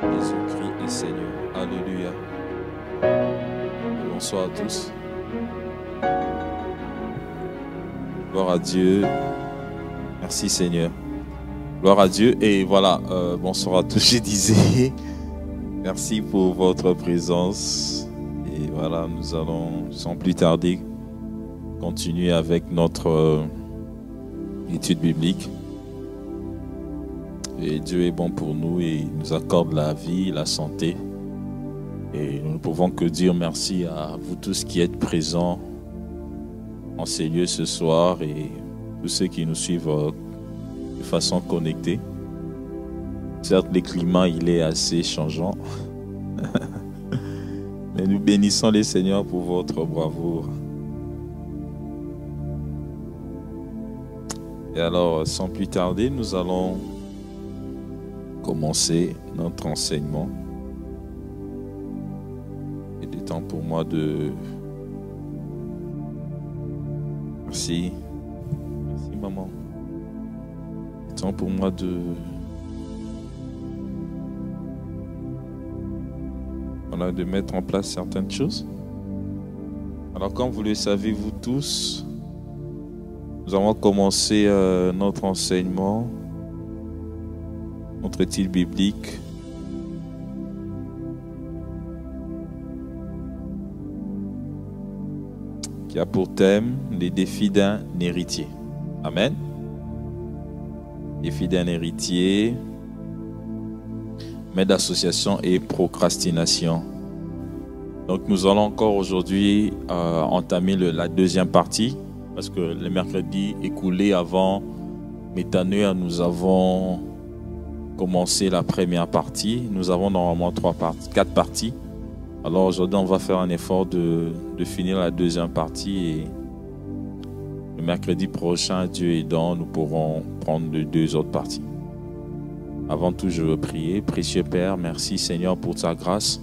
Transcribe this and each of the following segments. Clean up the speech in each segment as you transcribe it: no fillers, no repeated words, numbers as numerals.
Jésus-Christ est Seigneur. Alléluia. Bonsoir à tous. Gloire à Dieu. Merci Seigneur. Gloire à Dieu. Et voilà, bonsoir à tous. Je disais, merci pour votre présence. Et voilà, nous allons, sans plus tarder, continuer avec notre étude biblique. Et Dieu est bon pour nous et il nous accorde la vie, la santé. Et nous ne pouvons que dire merci à vous tous qui êtes présents en ces lieux ce soir et tous ceux qui nous suivent de façon connectée. Certes, le climat, il est assez changeant. Mais nous bénissons les Seigneurs pour votre bravoure. Et alors, sans plus tarder, nous allons commencer notre enseignement. Il est temps pour moi de... Merci. Merci, maman. Il est temps pour moi de... Voilà, de mettre en place certaines choses. Alors, comme vous le savez, vous tous, nous avons commencé notre enseignement, notre étude biblique. Qui a pour thème les défis d'un héritier. Amen. Défis d'un héritier, mais d'association et procrastination. Donc nous allons encore aujourd'hui entamer la deuxième partie, parce que le mercredi écoulé avant Métanoïa, nous avons commencé la première partie. Nous avons normalement 4 parties. Alors aujourd'hui, on va faire un effort de finir la deuxième partie et le mercredi prochain, Dieu aidant, nous pourrons prendre les 2 autres parties. Avant tout, je veux prier. Précieux Père, merci Seigneur pour ta grâce.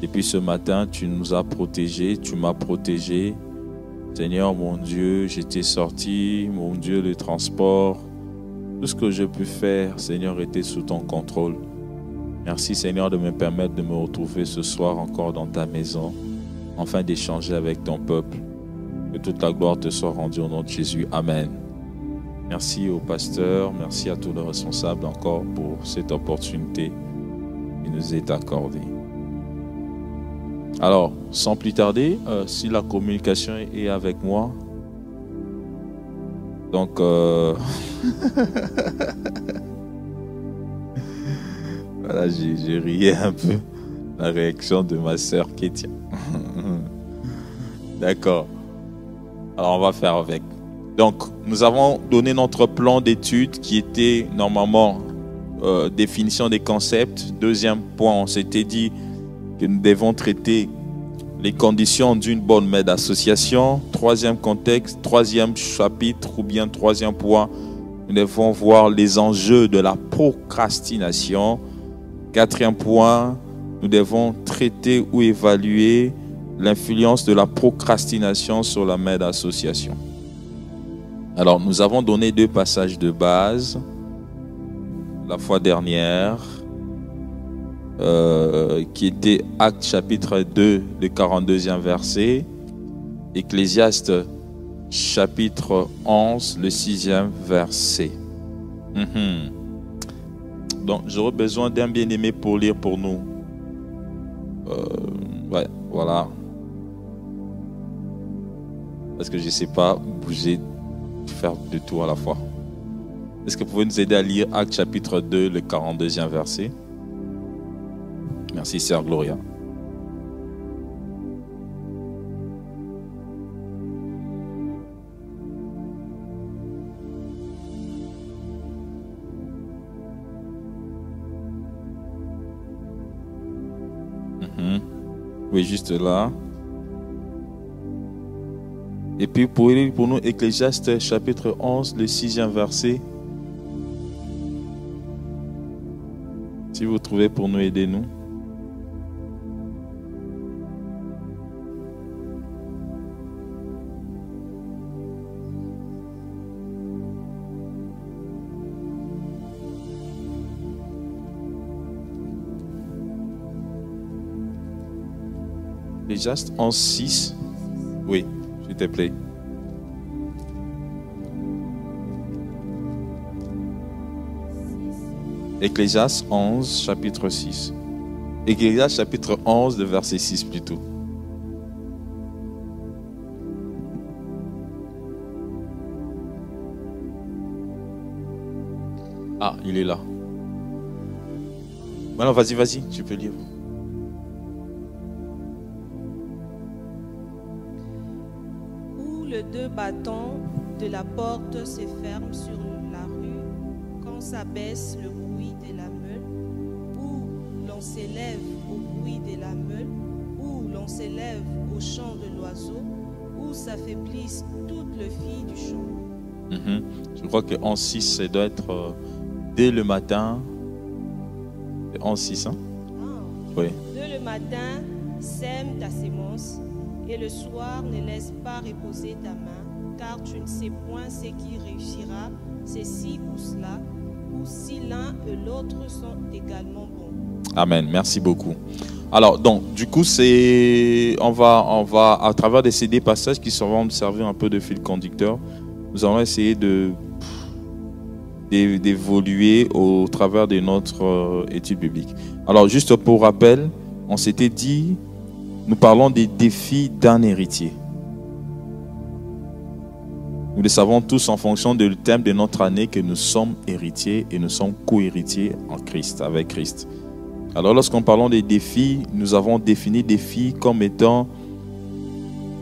Depuis ce matin, tu nous as protégés, tu m'as protégé. Seigneur, mon Dieu, j'étais sorti, mon Dieu, le transport, tout ce que j'ai pu faire, Seigneur, était sous ton contrôle. Merci Seigneur de me permettre de me retrouver ce soir encore dans ta maison, afin d'échanger avec ton peuple. Que toute la gloire te soit rendue au nom de Jésus. Amen. Merci au pasteur, merci à tous les responsables encore pour cette opportunité qui nous est accordée. Alors, sans plus tarder, si la communication est avec moi, donc... Voilà, j'ai riais un peu la réaction de ma sœur Kétia. D'accord. Alors, on va faire avec. Donc, nous avons donné notre plan d'études qui était normalement définition des concepts. Deuxième point, on s'était dit que nous devons traiter les conditions d'une bonne mère d'association. Troisième contexte, troisième chapitre ou bien troisième point, nous devons voir les enjeux de la procrastination. Quatrième point, nous devons traiter ou évaluer l'influence de la procrastination sur la mère d'association. Alors, nous avons donné 2 passages de base la fois dernière, qui était Actes chapitre 2, le 42e verset, Ecclésiaste chapitre 11, le 6e verset. Donc, j'aurais besoin d'un bien-aimé pour lire pour nous. Ouais, voilà. Parce que je ne sais pas bouger, faire de tout à la fois. Est-ce que vous pouvez nous aider à lire Actes chapitre 2, le 42e verset? Merci, sœur Gloria. Oui, juste là. Et puis pour nous, Ecclésiaste chapitre 11, le 6e verset. Si vous trouvez pour nous, aidez-nous. Ecclésiaste 11:6. Oui, s'il te plaît. Ecclésiaste 11, chapitre 6. Ecclésiaste chapitre 11, de verset 6 plutôt. Ah, il est là. Maintenant, vas-y, tu peux lire. Où les deux bâtons de la porte se ferment sur la rue, quand s'abaisse le bruit de la meule, où l'on s'élève au bruit de la meule, où l'on s'élève au chant de l'oiseau, où s'affaiblissent toutes les filles du champ. Je crois que 11:6, ça doit être dès le matin. 11:6, hein? Oui. Dès le matin, sème ta sémence, et le soir ne laisse pas reposer ta main, car tu ne sais point ce qui réussira, ceci ou cela, ou si l'un et l'autre sont également bons. Amen. Merci beaucoup. Alors, donc, du coup, on va, à travers des passages qui vont me servir un peu de fil conducteur, nous allons essayer d'évoluer au travers de notre étude biblique. Alors, juste pour rappel, on s'était dit, nous parlons des défis d'un héritier. Nous le savons tous en fonction du thème de notre année que nous sommes héritiers et nous sommes co-héritiers en Christ, avec Christ. Alors, lorsqu'on parle des défis, nous avons défini défis comme étant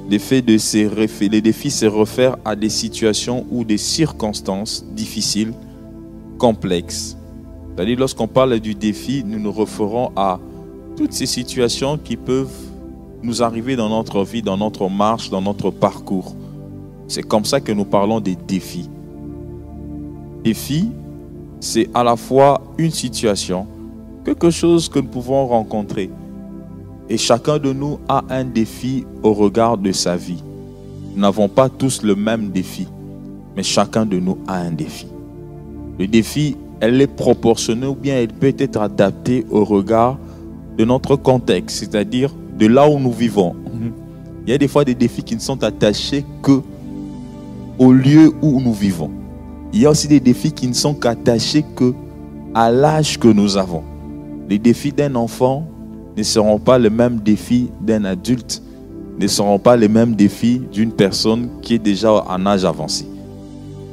les défis se réfèrent à des situations ou des circonstances difficiles, complexes. C'est-à-dire, lorsqu'on parle du défi, nous nous référons à toutes ces situations qui peuvent nous arriver dans notre vie, dans notre marche, dans notre parcours. C'est comme ça que nous parlons des défis. Défi, c'est à la fois une situation, quelque chose que nous pouvons rencontrer. Et chacun de nous a un défi au regard de sa vie. Nous n'avons pas tous le même défi, mais chacun de nous a un défi. Le défi, elle est proportionnée ou bien elle peut être adaptée au regard de notre contexte, c'est-à-dire de là où nous vivons. Il y a des fois des défis qui ne sont attachés qu'au lieu où nous vivons. Il y a aussi des défis qui ne sont qu'attachés qu'à l'âge que nous avons. Les défis d'un enfant ne seront pas les mêmes défis d'un adulte, ne seront pas les mêmes défis d'une personne qui est déjà en âge avancé.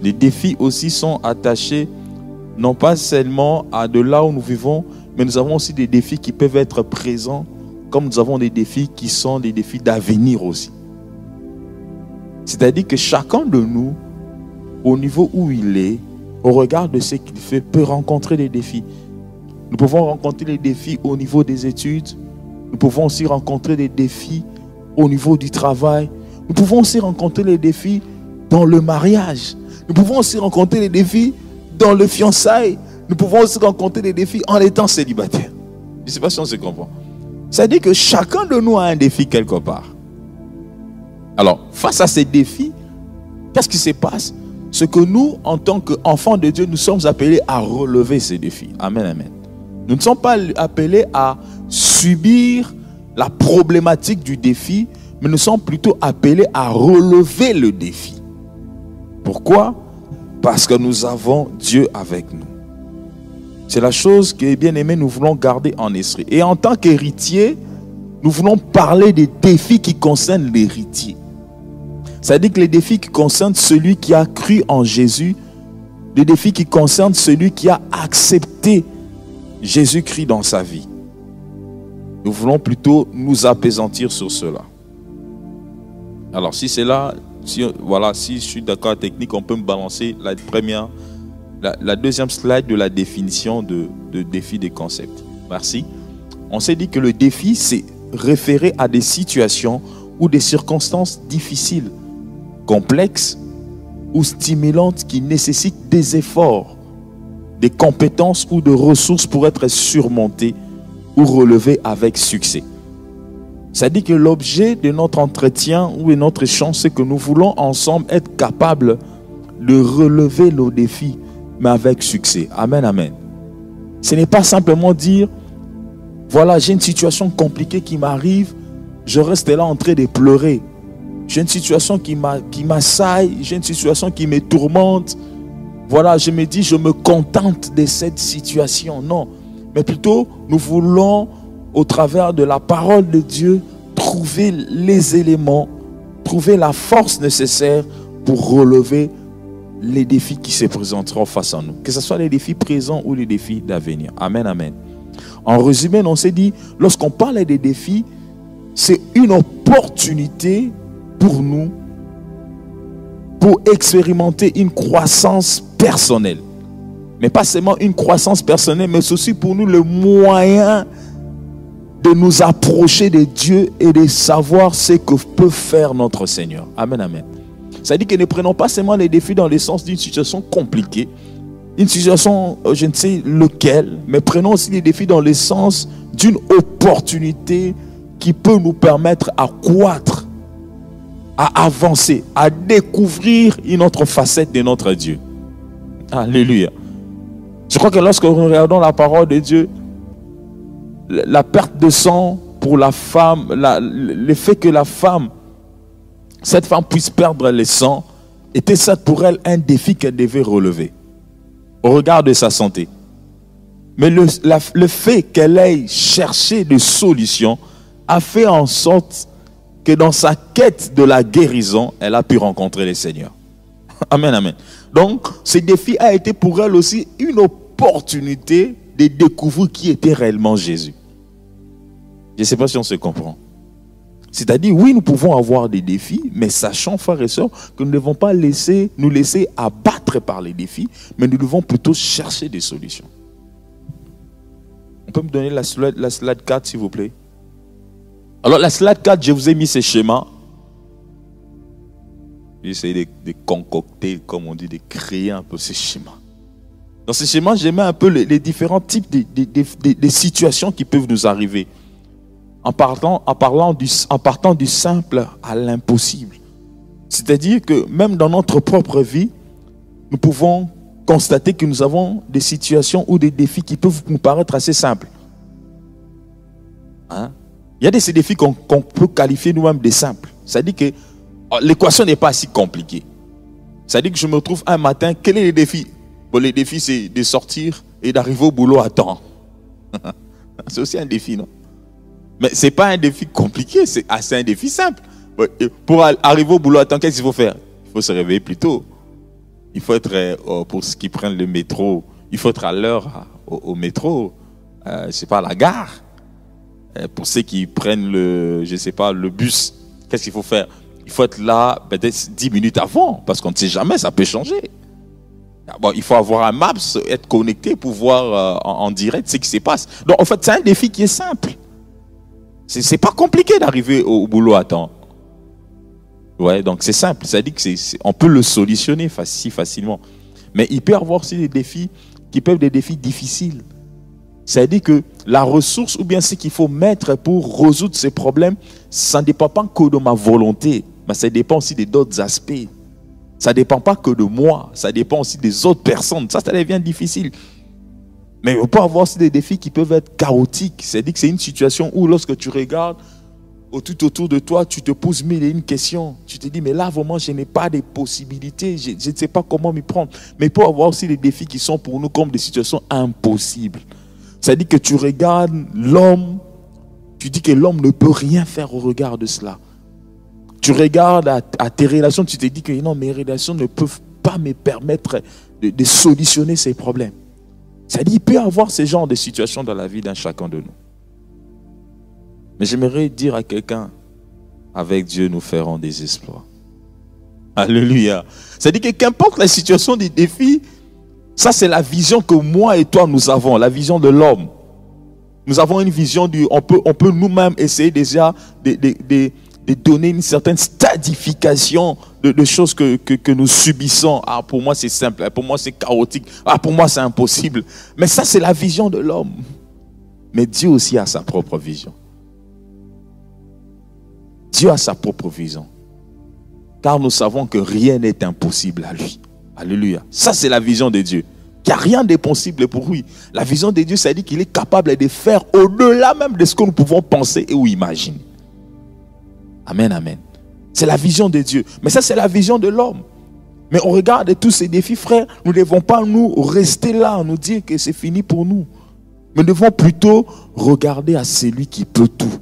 Les défis aussi sont attachés non pas seulement à de là où nous vivons, mais nous avons aussi des défis qui peuvent être présents, comme nous avons des défis qui sont des défis d'avenir aussi. C'est-à-dire que chacun de nous, au niveau où il est, au regard de ce qu'il fait, peut rencontrer des défis. Nous pouvons rencontrer des défis au niveau des études. Nous pouvons aussi rencontrer des défis au niveau du travail. Nous pouvons aussi rencontrer des défis dans le mariage. Nous pouvons aussi rencontrer des défis dans le fiançailles. Nous pouvons aussi rencontrer des défis en étant célibataire. Je ne sais pas si on se comprend. C'est-à-dire que chacun de nous a un défi quelque part. Alors, face à ces défis, qu'est-ce qui se passe? Ce que nous, en tant qu'enfants de Dieu, nous sommes appelés à relever ces défis. Amen, amen. Nous ne sommes pas appelés à subir la problématique du défi, mais nous sommes plutôt appelés à relever le défi. Pourquoi? Parce que nous avons Dieu avec nous. C'est la chose que, bien aimé, nous voulons garder en esprit. Et en tant qu'héritier, nous voulons parler des défis qui concernent l'héritier. C'est-à-dire que les défis qui concernent celui qui a cru en Jésus, les défis qui concernent celui qui a accepté Jésus-Christ dans sa vie. Nous voulons plutôt nous apaisantir sur cela. Alors si c'est là, si je suis d'accord technique, on peut me balancer la deuxième slide de la définition de défi des concepts. Merci. On s'est dit que le défi, c'est référé à des situations ou des circonstances difficiles, complexes ou stimulantes qui nécessitent des efforts, des compétences ou de ressources pour être surmontées ou relevées avec succès. C'est-à-dire que l'objet de notre entretien ou de notre échange, c'est que nous voulons ensemble être capables de relever nos défis, mais avec succès. Amen, amen. Ce n'est pas simplement dire, voilà, j'ai une situation compliquée qui m'arrive, je reste là en train de pleurer. J'ai une situation qui m'assaille, j'ai une situation qui me tourmente. Voilà, je me dis, je me contente de cette situation. Non, mais plutôt, nous voulons, au travers de la parole de Dieu, trouver les éléments, trouver la force nécessaire pour relever les défis qui se présenteront face à nous. Que ce soit les défis présents ou les défis d'avenir. Amen, amen. En résumé, on s'est dit, lorsqu'on parle des défis, c'est une opportunité pour nous pour expérimenter une croissance personnelle. Mais pas seulement une croissance personnelle, mais c'est aussi pour nous le moyen de nous approcher de Dieu et de savoir ce que peut faire notre Seigneur. Amen, amen. Ça dit que ne prenons pas seulement les défis dans le sens d'une situation compliquée, une situation, je ne sais lequel, mais prenons aussi les défis dans le sens d'une opportunité qui peut nous permettre à croître, à avancer, à découvrir une autre facette de notre Dieu. Alléluia. Je crois que lorsque nous regardons la parole de Dieu, la perte de sang pour la femme, le fait que la femme, cette femme puisse perdre le sang, était ça pour elle un défi qu'elle devait relever au regard de sa santé. Mais le fait qu'elle ait cherché des solutions a fait en sorte que dans sa quête de la guérison, elle a pu rencontrer le Seigneur. Amen, amen. Donc, ce défi a été pour elle aussi une opportunité de découvrir qui était réellement Jésus. Je ne sais pas si on se comprend. C'est-à-dire, oui, nous pouvons avoir des défis, mais sachant, frères et sœurs, que nous ne devons pas nous laisser abattre par les défis, mais nous devons plutôt chercher des solutions. On peut me donner la slide 4, s'il vous plaît? Alors, la slide 4, je vous ai mis ce schéma. J'ai essayé de concocter, comme on dit, de créer un peu ce schéma. Dans ce schéma, j'ai mis un peu les différents types de situations qui peuvent nous arriver. En partant du simple à l'impossible. C'est-à-dire que même dans notre propre vie, nous pouvons constater que nous avons des situations ou des défis qui peuvent nous paraître assez simples. Hein? Il y a de ces défis qu'on peut qualifier nous-mêmes de simples. C'est-à-dire que l'équation n'est pas si compliquée. C'est-à-dire que je me retrouve un matin, quel est le défi? Bon, le défi, c'est de sortir et d'arriver au boulot à temps. C'est aussi un défi, non? Mais ce n'est pas un défi compliqué, c'est un défi simple. Pour arriver au boulot à temps, qu'est-ce qu'il faut faire? Il faut se réveiller plus tôt. Il faut être, pour ceux qui prennent le métro, il faut être à l'heure au métro. C'est pas à la gare. Pour ceux qui prennent le bus, qu'est-ce qu'il faut faire? Il faut être là peut-être 10 minutes avant, parce qu'on ne sait jamais, ça peut changer. Bon, il faut avoir un Maps, être connecté pour voir en direct ce qui se passe. Donc en fait, c'est un défi qui est simple. C'est pas compliqué d'arriver au boulot à temps. Ouais, donc c'est simple. Ça dit que on peut le solutionner si facilement. Mais il peut y avoir aussi des défis qui peuvent être des défis difficiles. Ça dit que la ressource ou bien ce qu'il faut mettre pour résoudre ces problèmes, ça ne dépend pas que de ma volonté, mais ça dépend aussi d'autres aspects. Ça ne dépend pas que de moi, ça dépend aussi des autres personnes. Ça devient difficile. Mais on peut avoir aussi des défis qui peuvent être chaotiques. C'est-à-dire que c'est une situation où lorsque tu regardes tout autour de toi, tu te poses mille et une questions. Tu te dis, mais là, vraiment, je n'ai pas de possibilités. Je ne sais pas comment m'y prendre. Mais il peut y avoir aussi des défis qui sont pour nous comme des situations impossibles. C'est-à-dire que tu regardes l'homme, tu dis que l'homme ne peut rien faire au regard de cela. Tu regardes à tes relations, tu te dis que non, mes relations ne peuvent pas me permettre de solutionner ces problèmes. C'est-à-dire qu'il peut y avoir ce genre de situations dans la vie d'un chacun de nous. Mais j'aimerais dire à quelqu'un, avec Dieu, nous ferons des exploits. Alléluia. C'est-à-dire que qu'importe la situation des défis, ça c'est la vision que moi et toi nous avons, la vision de l'homme. Nous avons une vision on peut nous-mêmes essayer déjà de donner une certaine stadification de choses que nous subissons. Ah, pour moi c'est simple, pour moi c'est chaotique, ah, pour moi c'est impossible. Mais ça c'est la vision de l'homme. Mais Dieu aussi a sa propre vision. Dieu a sa propre vision. Car nous savons que rien n'est impossible à lui. Alléluia. Ça c'est la vision de Dieu. Qu'il n'y a rien d'impossible pour lui. La vision de Dieu, ça dit qu'il est capable de faire au-delà même de ce que nous pouvons penser et ou imaginer. Amen, amen. C'est la vision de Dieu. Mais ça, c'est la vision de l'homme. Mais on regarde tous ces défis, frères. Nous ne devons pas nous rester là, nous dire que c'est fini pour nous. Mais nous devons plutôt regarder à celui qui peut tout,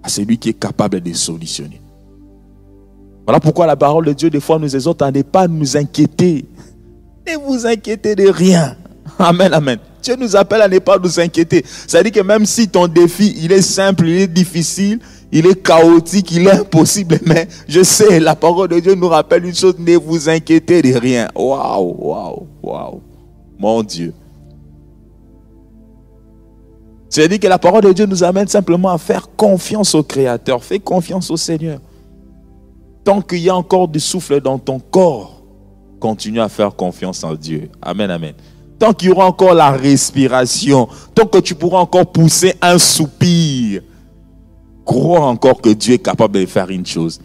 à celui qui est capable de solutionner. Voilà pourquoi la parole de Dieu, des fois, nous exhorte à ne pas nous inquiéter. Ne vous inquiétez de rien. Amen, amen. Dieu nous appelle à ne pas nous inquiéter. Ça veut dire que même si ton défi, il est simple, il est difficile, il est chaotique, il est impossible, mais je sais, la parole de Dieu nous rappelle une chose, ne vous inquiétez de rien. Waouh, waouh, waouh. Mon Dieu. C'est-à-dire que la parole de Dieu nous amène simplement à faire confiance au Créateur. Fais confiance au Seigneur. Tant qu'il y a encore du souffle dans ton corps, continue à faire confiance en Dieu. Amen, amen. Tant qu'il y aura encore la respiration, tant que tu pourras encore pousser un soupir, crois encore que Dieu est capable de faire une chose.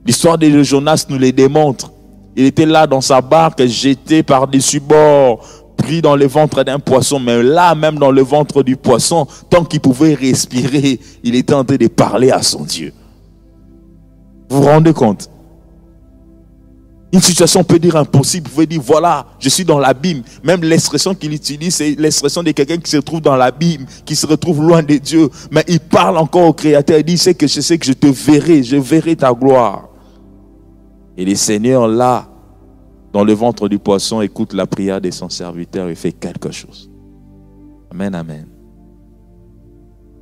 L'histoire de Jonas nous le démontre. Il était là dans sa barque, jeté par-dessus bord, pris dans le ventre d'un poisson. Mais là, même dans le ventre du poisson, tant qu'il pouvait respirer, il était en train de parler à son Dieu. Vous vous rendez compte? Une situation peut dire impossible. Vous pouvez dire, voilà, je suis dans l'abîme. Même l'expression qu'il utilise, c'est l'expression de quelqu'un qui se trouve dans l'abîme, qui se retrouve loin de Dieu. Mais il parle encore au Créateur. Il dit, je sais que je te verrai, je verrai ta gloire. Et le Seigneur, là, dans le ventre du poisson, écoute la prière de son serviteur et fait quelque chose. Amen, amen.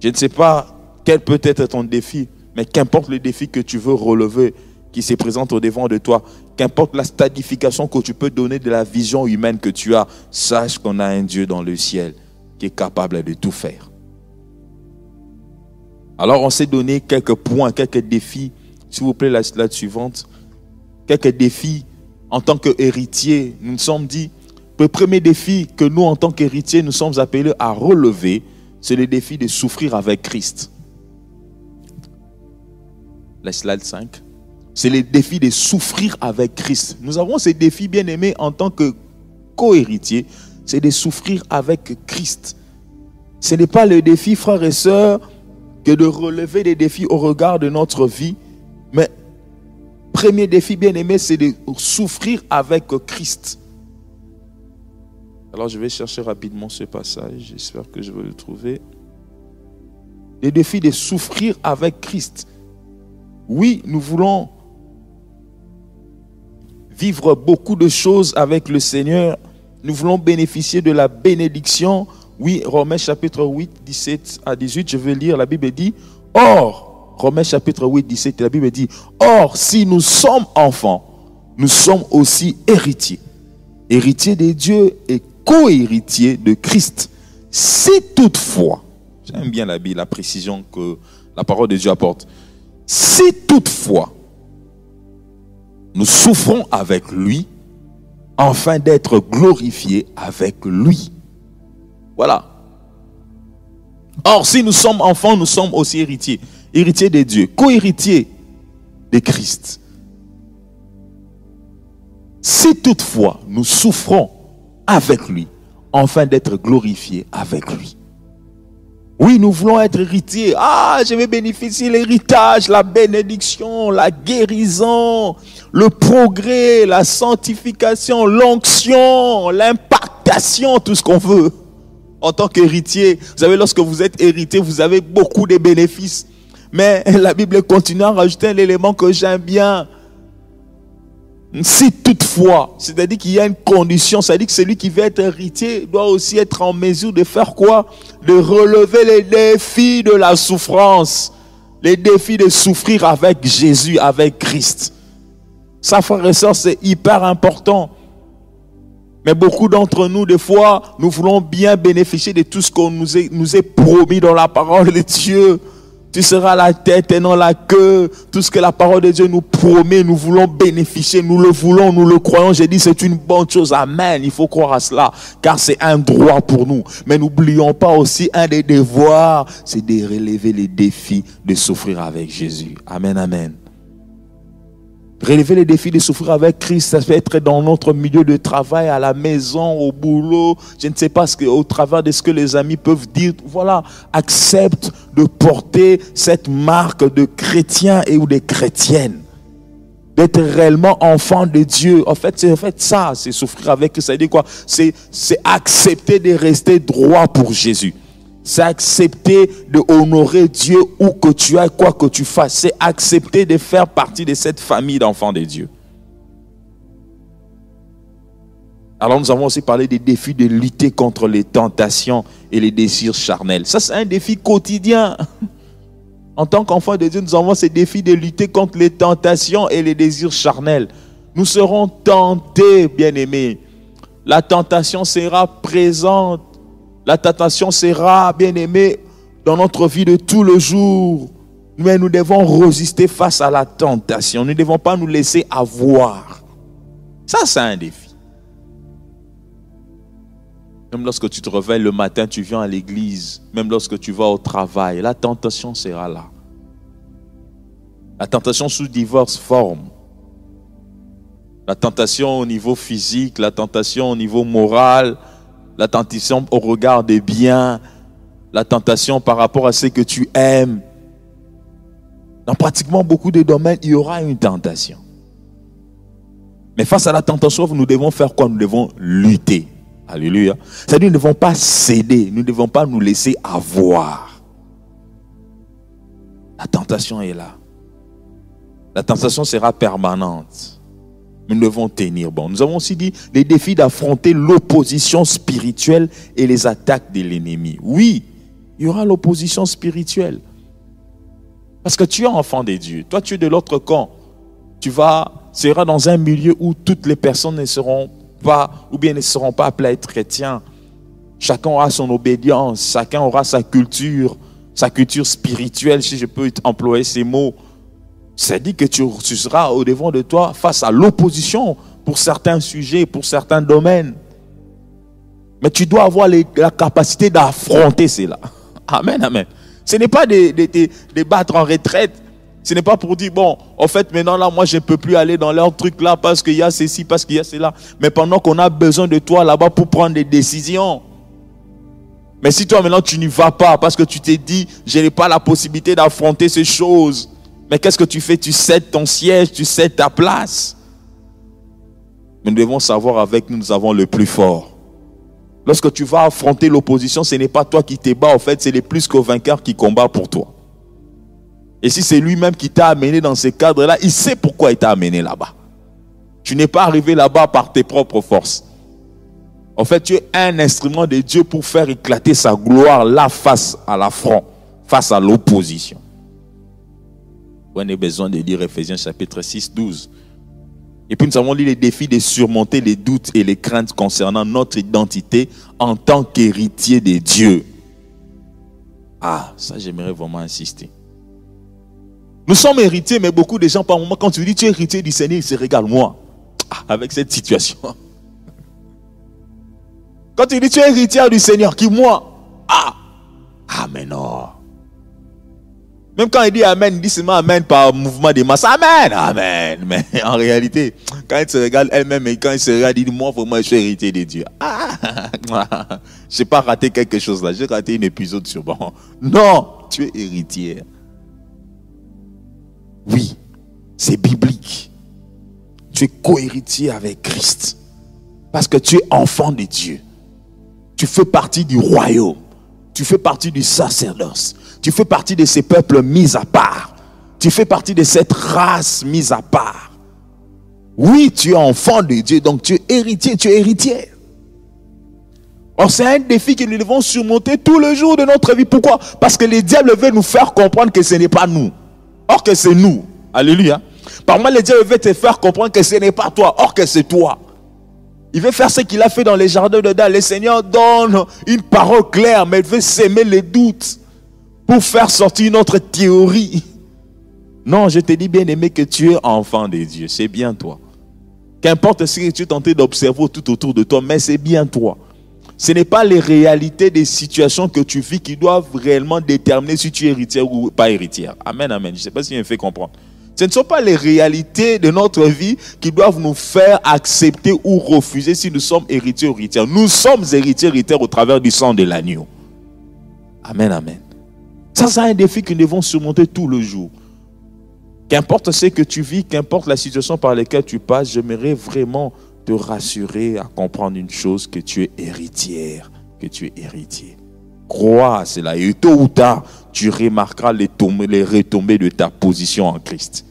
Je ne sais pas quel peut être ton défi, mais qu'importe le défi que tu veux relever, qui se présente au devant de toi, qu'importe la stadification que tu peux donner de la vision humaine que tu as, sache qu'on a un Dieu dans le ciel qui est capable de tout faire. Alors on s'est donné quelques points, quelques défis. S'il vous plaît, la slide suivante. Quelques défis en tant qu'héritiers. Nous nous sommes dit, le premier défi que nous, en tant qu'héritiers, nous sommes appelés à relever, c'est le défi de souffrir avec Christ. La slide 5. C'est le défi de souffrir avec Christ. Nous avons ces défis, bien aimés, en tant que co-héritiers, c'est de souffrir avec Christ. Ce n'est pas le défi, frères et sœurs, que de relever des défis au regard de notre vie, mais premier défi, bien aimé, c'est de souffrir avec Christ. Alors je vais chercher rapidement ce passage, j'espère que je vais le trouver. Le défi de souffrir avec Christ. Oui, nous voulons vivre beaucoup de choses avec le Seigneur. Nous voulons bénéficier de la bénédiction. Oui, Romains chapitre 8, 17 à 18, je vais lire, la Bible dit, or, Romains chapitre 8, 17, la Bible dit, or, si nous sommes enfants, nous sommes aussi héritiers. Héritiers de Dieu et co-héritiers de Christ. Si toutefois, j'aime bien la précision que la parole de Dieu apporte, si toutefois, nous souffrons avec lui, afin d'être glorifiés avec lui. Voilà. Or, si nous sommes enfants, nous sommes aussi héritiers. Héritiers de Dieu, co-héritiers de Christ. Si toutefois, nous souffrons avec lui, afin d'être glorifiés avec lui. Oui, nous voulons être héritiers. Ah, je vais bénéficier de l'héritage, la bénédiction, la guérison, le progrès, la sanctification, l'onction, l'impactation, tout ce qu'on veut. En tant qu'héritier, vous savez, lorsque vous êtes héritier, vous avez beaucoup de bénéfices. Mais la Bible continue à rajouter un élément que j'aime bien. Si toutefois, c'est-à-dire qu'il y a une condition, c'est-à-dire que celui qui veut être héritier doit aussi être en mesure de faire quoi? De relever les défis de la souffrance, les défis de souffrir avec Jésus, avec Christ. Ça, frères et sœurs, c'est hyper important. Mais beaucoup d'entre nous, des fois, nous voulons bien bénéficier de tout ce qu'on nous est promis dans la parole de Dieu. Tu seras la tête et non la queue. Tout ce que la parole de Dieu nous promet, nous voulons bénéficier. Nous le voulons, nous le croyons. J'ai dit, c'est une bonne chose. Amen. Il faut croire à cela. Car c'est un droit pour nous. Mais n'oublions pas aussi un des devoirs. C'est de relever les défis de souffrir avec Jésus. Amen, amen. Relever les défis de souffrir avec Christ, ça peut être dans notre milieu de travail, à la maison, au boulot, je ne sais pas, au travers de ce que les amis peuvent dire. Voilà, accepte de porter cette marque de chrétien et ou de chrétienne. D'être réellement enfant de Dieu. En fait, ça, c'est souffrir avec Christ. Ça veut dire quoi? C'est accepter de rester droit pour Jésus. C'est accepter de honorer Dieu où que tu ailles, quoi que tu fasses. C'est accepter de faire partie de cette famille d'enfants de Dieu. Alors nous avons aussi parlé des défis de lutter contre les tentations et les désirs charnels. Ça, c'est un défi quotidien. En tant qu'enfants de Dieu, nous avons ces défis de lutter contre les tentations et les désirs charnels. Nous serons tentés, bien-aimés. La tentation sera présente. La tentation sera, bien-aimé, dans notre vie de tout le jour. Mais nous devons résister face à la tentation. Nous ne devons pas nous laisser avoir. Ça, c'est un défi. Même lorsque tu te réveilles le matin, tu viens à l'église. Même lorsque tu vas au travail, la tentation sera là. La tentation sous diverses formes. La tentation au niveau physique, la tentation au niveau moral, la tentation au regard des biens, la tentation par rapport à ce que tu aimes. Dans pratiquement beaucoup de domaines, il y aura une tentation. Mais face à la tentation, nous devons faire quoi? Nous devons lutter. Alléluia. C'est-à-dire, nous ne devons pas céder, nous ne devons pas nous laisser avoir. La tentation est là. La tentation sera permanente. Nous devons tenir bon. Nous avons aussi dit les défis d'affronter l'opposition spirituelle et les attaques de l'ennemi. Oui, il y aura l'opposition spirituelle. Parce que tu es enfant de Dieu. Toi, tu es de l'autre camp. Tu seras dans un milieu où toutes les personnes ne seront pas, ou bien ne seront pas appelées à être chrétiens. Chacun aura son obédience. Chacun aura sa culture spirituelle, si je peux employer ces mots. Ça dit que tu seras au devant de toi face à l'opposition pour certains sujets, pour certains domaines. Mais tu dois avoir la capacité d'affronter cela. Amen, amen. Ce n'est pas de battre en retraite. Ce n'est pas pour dire, bon, en fait, maintenant, là, moi, je ne peux plus aller dans leur truc là parce qu'il y a ceci, parce qu'il y a cela. Mais pendant qu'on a besoin de toi là-bas pour prendre des décisions. Mais si toi, maintenant, tu n'y vas pas parce que tu t'es dit, je n'ai pas la possibilité d'affronter ces choses. Mais qu'est-ce que tu fais? Tu cèdes ton siège, tu cèdes ta place. Nous devons savoir avec nous, nous avons le plus fort. Lorsque tu vas affronter l'opposition, ce n'est pas toi qui te bats, en fait, c'est les plus que vainqueurs qui combattent pour toi. Et si c'est lui-même qui t'a amené dans ces cadres-là, il sait pourquoi il t'a amené là-bas. Tu n'es pas arrivé là-bas par tes propres forces. En fait, tu es un instrument de Dieu pour faire éclater sa gloire là face à l'affront, face à l'opposition. On a besoin de lire Ephésiens chapitre 6, 12. Et puis nous avons lu les défis de surmonter les doutes et les craintes concernant notre identité en tant qu'héritier de Dieu. Ah, ça j'aimerais vraiment insister. Nous sommes héritiers, mais beaucoup de gens, par moment, quand tu dis tu es héritier du Seigneur, ils se regardent, moi, avec cette situation. Quand tu dis tu es héritier du Seigneur, qui moi? Ah, mais non. Même quand il dit Amen, il dit seulement Amen par mouvement des masses. Amen, Amen. Mais en réalité, quand il se regarde elle-même et quand il se regarde, il dit moi, vraiment, je suis héritier de Dieu. Je n'ai pas raté quelque chose là. J'ai raté un épisode sur bon. Non, tu es héritier. Oui, c'est biblique. Tu es co-héritier avec Christ. Parce que tu es enfant de Dieu. Tu fais partie du royaume. Tu fais partie du sacerdoce. Tu fais partie de ces peuples mis à part. Tu fais partie de cette race mise à part. Oui, tu es enfant de Dieu, donc tu es héritier, tu es héritière. Or, c'est un défi que nous devons surmonter tous les jours de notre vie. Pourquoi? Parce que les diables veulent nous faire comprendre que ce n'est pas nous. Or que c'est nous. Alléluia. Par moi, le diable veut te faire comprendre que ce n'est pas toi. Or que c'est toi. Il veut faire ce qu'il a fait dans les jardins d'Éden. Le Seigneur donne une parole claire, mais il veut s'aimer les doutes pour faire sortir une autre théorie. Non, je te dis bien aimé que tu es enfant de Dieu. C'est bien toi. Qu'importe ce que tu es tenté d'observer tout autour de toi, mais c'est bien toi. Ce n'est pas les réalités des situations que tu vis qui doivent réellement déterminer si tu es héritière ou pas héritière. Amen, amen. Je ne sais pas si je me fais comprendre. Ce ne sont pas les réalités de notre vie qui doivent nous faire accepter ou refuser si nous sommes héritiers ou héritières. Nous sommes héritiers ou héritières au travers du sang de l'agneau. Amen, amen. Ça, c'est un défi que nous devons surmonter tout le jour. Qu'importe ce que tu vis, qu'importe la situation par laquelle tu passes, j'aimerais vraiment te rassurer à comprendre une chose, que tu es héritière, que tu es héritier. Crois à cela et tôt ou tard, tu remarqueras les retombées de ta position en Christ.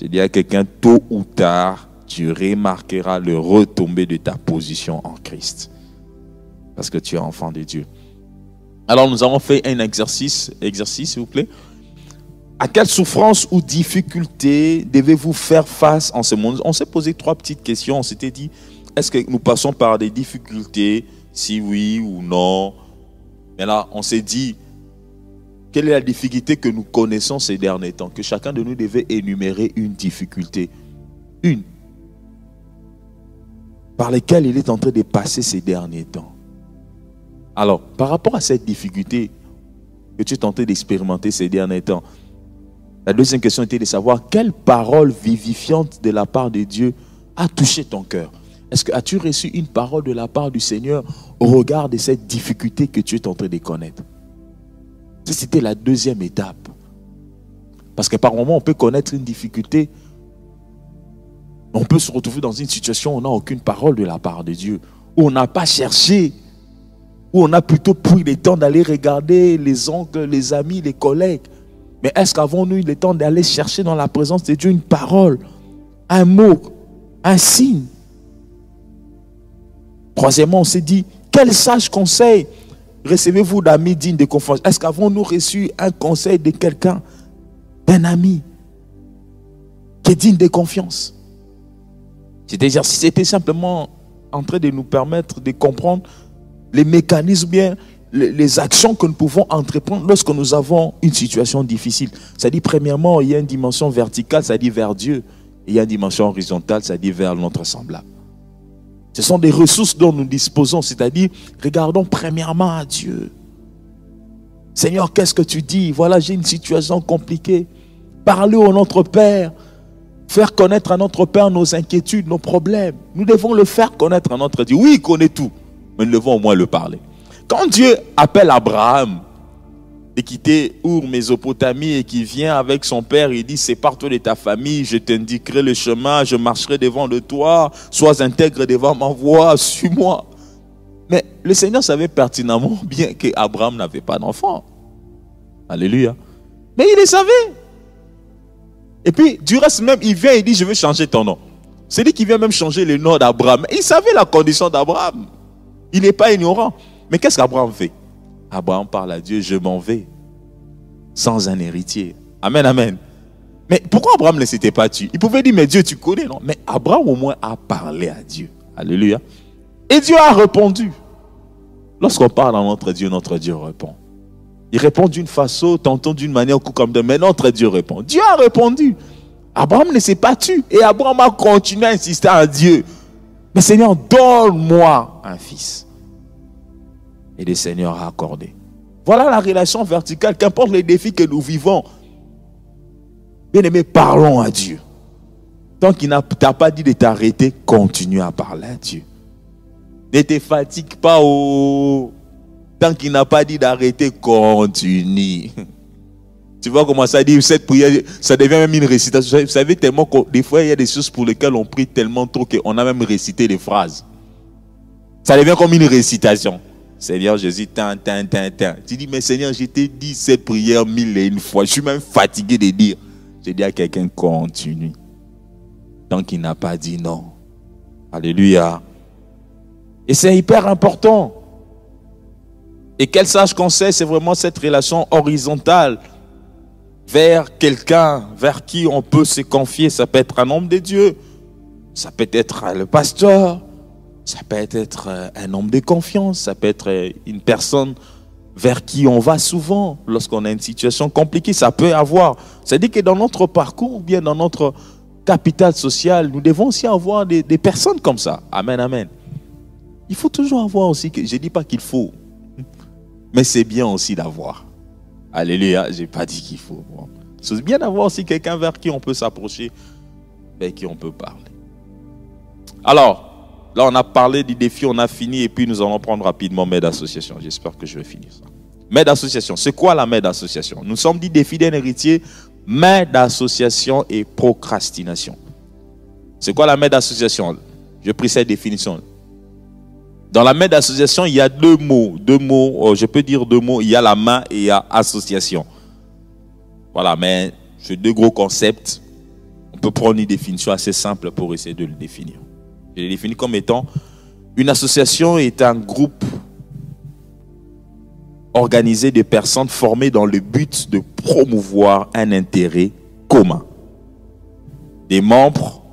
Je dis à quelqu'un, tôt ou tard, tu remarqueras le retombée de ta position en Christ. Parce que tu es enfant de Dieu. Alors nous avons fait un exercice s'il vous plaît. À quelle souffrance ou difficulté devez-vous faire face en ce monde? On s'est posé 3 petites questions. On s'était dit, est-ce que nous passons par des difficultés? Si oui ou non. Mais là, on s'est dit, quelle est la difficulté que nous connaissons ces derniers temps? Que chacun de nous devait énumérer une difficulté. Une. Par laquelle il est en train de passer ces derniers temps. Alors, par rapport à cette difficulté que tu es en train d'expérimenter ces derniers temps, la deuxième question était de savoir quelle parole vivifiante de la part de Dieu a touché ton cœur. Est-ce que as-tu reçu une parole de la part du Seigneur au regard de cette difficulté que tu es en train de connaître? C'était la deuxième étape. Parce que par moment, on peut connaître une difficulté. On peut se retrouver dans une situation où on n'a aucune parole de la part de Dieu. Où on n'a pas cherché. Où on a plutôt pris le temps d'aller regarder les oncles, les amis, les collègues. Mais est-ce qu'avons-nous eu le temps d'aller chercher dans la présence de Dieu une parole, un mot, un signe? Troisièmement, on s'est dit, quel sage conseil recevez-vous d'amis dignes de confiance? Est-ce qu'avons-nous reçu un conseil de quelqu'un, d'un ami qui est digne de confiance? Cet exercice était simplement en train de nous permettre de comprendre les mécanismes, bien les actions que nous pouvons entreprendre lorsque nous avons une situation difficile. C'est-à-dire, premièrement, il y a une dimension verticale, c'est-à-dire vers Dieu. Et il y a une dimension horizontale, c'est-à-dire vers notre semblable. Ce sont des ressources dont nous disposons, c'est-à-dire, regardons premièrement à Dieu. Seigneur, qu'est-ce que tu dis? Voilà, j'ai une situation compliquée. Parlez au notre Père. Faire connaître à notre Père nos inquiétudes, nos problèmes. Nous devons le faire connaître à notre Dieu. Oui, il connaît tout, mais nous devons au moins le parler. Quand Dieu appelle Abraham de quitter Our, Mésopotamie, et qui vient avec son père, il dit, sépare-toi de ta famille, je t'indiquerai le chemin, je marcherai devant de toi, sois intègre devant ma voie, suis-moi. Mais le Seigneur savait pertinemment bien qu'Abraham n'avait pas d'enfant. Alléluia. Mais il le savait. Et puis, du reste même, il vient et dit, je veux changer ton nom. C'est lui qui vient même changer le nom d'Abraham. Il savait la condition d'Abraham. Il n'est pas ignorant. Mais qu'est-ce qu'Abraham fait? Abraham parle à Dieu, je m'en vais sans un héritier. Amen, amen. Mais pourquoi Abraham ne s'était pas tué? Il pouvait dire, mais Dieu, tu connais, non? Mais Abraham au moins a parlé à Dieu. Alléluia. Et Dieu a répondu. Lorsqu'on parle à notre Dieu répond. Il répond d'une façon, tantôt d'une manière comme de, mais notre Dieu répond. Dieu a répondu. Abraham ne s'est pas tué. Et Abraham a continué à insister à Dieu. Mais Seigneur, donne-moi un fils. Et le Seigneur a accordé. Voilà la relation verticale. Qu'importe les défis que nous vivons, bien aimé, parlons à Dieu. Tant qu'il n'a pas dit de t'arrêter, continue à parler à Dieu. Ne te fatigue pas. Tant qu'il n'a pas dit d'arrêter, continue. Tu vois comment ça dit, cette prière, ça devient même une récitation. Vous savez tellement que des fois, il y a des choses pour lesquelles on prie tellement trop qu'on a même récité les phrases. Ça devient comme une récitation. Seigneur Jésus, tu dis, mais Seigneur, je t'ai dit cette prière 1001 fois. Je suis même fatigué de dire. Je dis à quelqu'un, continue. Tant qu'il n'a pas dit non. Alléluia. Et c'est hyper important. Et quel sage conseil, c'est vraiment cette relation horizontale vers quelqu'un, vers qui on peut se confier. Ça peut être un homme de Dieu. Ça peut être le pasteur. Ça peut être un homme de confiance, ça peut être une personne vers qui on va souvent lorsqu'on a une situation compliquée. Ça peut avoir. C'est-à-dire que dans notre parcours, ou bien dans notre capital social, nous devons aussi avoir des personnes comme ça. Amen, amen. Il faut toujours avoir aussi, je ne dis pas qu'il faut, mais c'est bien aussi d'avoir. Alléluia, je n'ai pas dit qu'il faut. Bon. C'est bien d'avoir aussi quelqu'un vers qui on peut s'approcher, vers qui on peut parler. Alors, là on a parlé du défi, on a fini et puis nous allons prendre rapidement Mets d'association. J'espère que je vais finir ça. Mets d'association, c'est quoi la Mets d'association? Nous sommes dit défi d'un héritier, Mets d'association et procrastination. C'est quoi la Mets d'association? J'ai pris cette définition. Dans la Mets d'association, il y a deux mots, je peux dire deux mots, il y a la main et il y a association. Voilà, mais c'est deux gros concepts. On peut prendre une définition assez simple pour essayer de le définir. Je l'ai défini comme étant une association est un groupe organisé de personnes formées dans le but de promouvoir un intérêt commun. Des membres,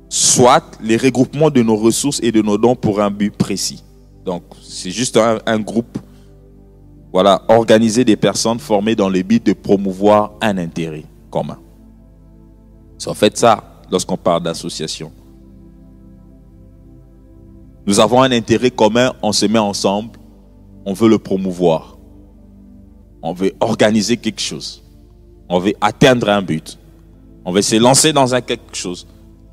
soit les regroupements de nos ressources et de nos dons pour un but précis. Donc, c'est juste un groupe, voilà, organisé des personnes formées dans le but de promouvoir un intérêt commun. C'est en fait ça, lorsqu'on parle d'association. Nous avons un intérêt commun, on se met ensemble, on veut le promouvoir. On veut organiser quelque chose. On veut atteindre un but. On veut se lancer dans quelque chose.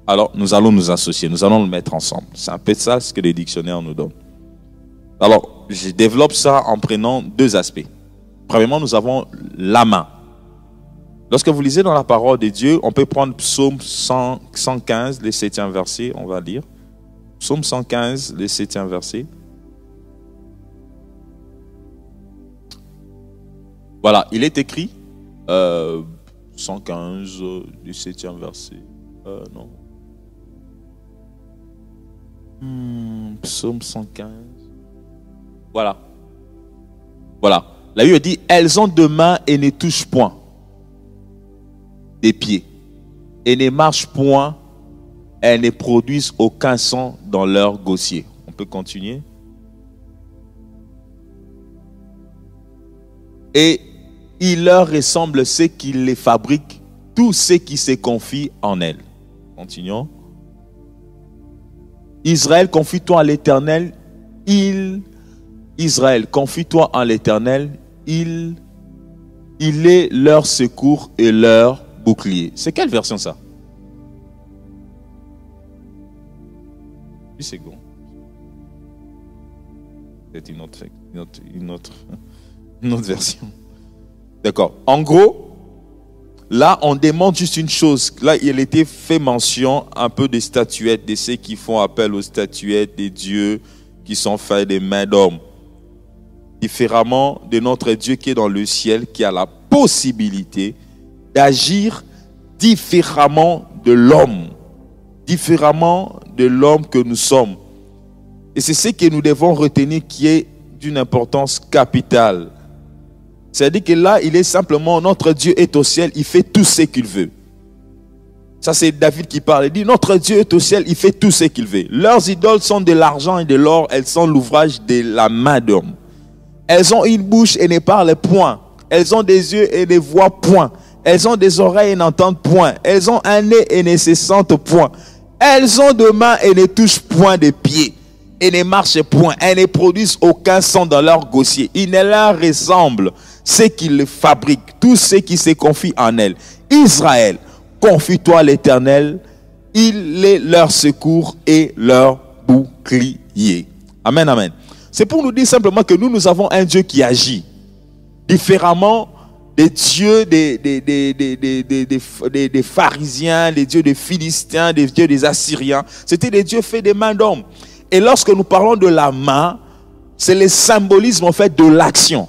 Alors, nous allons nous associer, nous allons le mettre ensemble. C'est un peu ça ce que les dictionnaires nous donnent. Alors, je développe ça en prenant deux aspects. Premièrement, nous avons la main. Lorsque vous lisez dans la parole de Dieu, on peut prendre Psaume 115, le 7e verset, on va lire. Psaume 115, le 7e verset. Voilà, il est écrit 115, le 7e verset. Non. Psaume 115. Voilà. Voilà. La Bible dit, elles ont deux mains et ne touchent point des pieds. Et ne marchent point, elles ne produisent aucun son dans leur gosier. On peut continuer. Et il leur ressemble ceux qui les fabriquent, tous ceux qui se confient en elles. Continuons. Israël, confie-toi à l'Éternel. Israël, confie-toi en l'Éternel. Il est leur secours et leur bouclier. C'est quelle version ça? C'est bon. C'est une autre version. D'accord. En gros, là, on demande juste une chose. Là, il était fait mention un peu des statuettes, de ceux qui font appel aux statuettes des dieux qui sont faits des mains d'hommes. Différemment de notre Dieu qui est dans le ciel, qui a la possibilité d'agir différemment de l'homme. Différemment de l'homme que nous sommes. Et c'est ce que nous devons retenir qui est d'une importance capitale. C'est-à-dire que là, il est simplement, notre Dieu est au ciel, il fait tout ce qu'il veut. Ça, c'est David qui parle. Il dit, notre Dieu est au ciel, il fait tout ce qu'il veut. Leurs idoles sont de l'argent et de l'or, elles sont l'ouvrage de la main d'homme. Elles ont une bouche et ne parlent point. Elles ont des yeux et ne voient point. Elles ont des oreilles et n'entendent point. Elles ont un nez et ne se sentent point. Elles ont deux mains et ne touchent point de pieds. Et ne marchent point. Elles ne produisent aucun son dans leur gosier. Ils ne leur ressemblent ceux qui le fabriquent, tous ceux qui se confient en elles. Israël, confie-toi à l'Éternel. Il est leur secours et leur bouclier. Amen, amen. C'est pour nous dire simplement que nous avons un Dieu qui agit différemment des dieux des pharisiens, des dieux des Philistins, des dieux des Assyriens. C'était des dieux faits des mains d'hommes. Et lorsque nous parlons de la main, c'est le symbolisme en fait de l'action.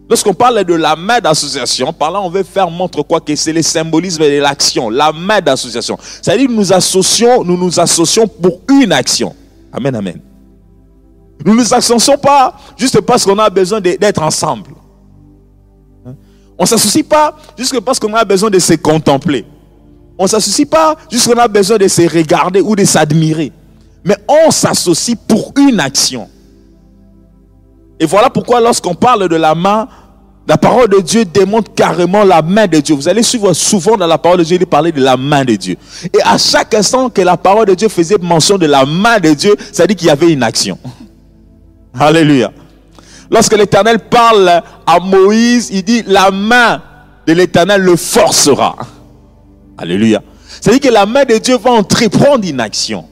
Lorsqu'on parle de la main d'association, par là on veut faire montre quoi que c'est le symbolisme de l'action, la main d'association. C'est-à-dire que nous nous associons pour une action. Amen, amen. Nous ne nous associons pas juste parce qu'on a besoin d'être ensemble. On ne s'associe pas juste parce qu'on a besoin de se contempler. On ne s'associe pas juste parce qu'on a besoin de se regarder ou de s'admirer. Mais on s'associe pour une action. Et voilà pourquoi lorsqu'on parle de la main, la parole de Dieu démontre carrément la main de Dieu. Vous allez suivre souvent dans la parole de Dieu, il parler de la main de Dieu. Et à chaque instant que la parole de Dieu faisait mention de la main de Dieu, ça dit qu'il y avait une action. Alléluia. Lorsque l'Éternel parle à Moïse, il dit la main de l'Éternel le forcera. Alléluia. C'est-à-dire que la main de Dieu va entreprendre une action.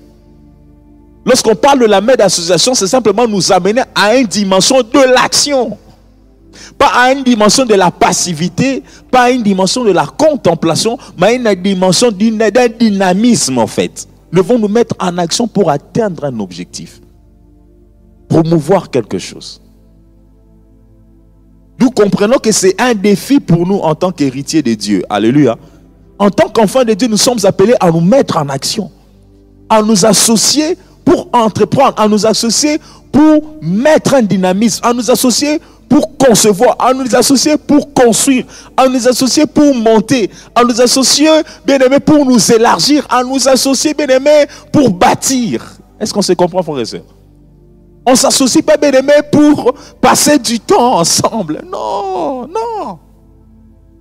Lorsqu'on parle de la main d'association, c'est simplement nous amener à une dimension de l'action. Pas à une dimension de la passivité, pas à une dimension de la contemplation, mais à une dimension d'un dynamisme en fait. Nous devons nous mettre en action pour atteindre un objectif. Promouvoir quelque chose. Nous comprenons que c'est un défi pour nous en tant qu'héritiers de Dieu. Alléluia. En tant qu'enfants de Dieu, nous sommes appelés à nous mettre en action, à nous associer pour entreprendre, à nous associer pour mettre un dynamisme, à nous associer pour concevoir, à nous associer pour construire, à nous associer pour monter, à nous associer, bien aimé, pour nous élargir, à nous associer, bien aimé, pour bâtir. Est-ce qu'on se comprend, frères et sœurs? On ne s'associe pas, bien aimé, pour passer du temps ensemble. Non, non.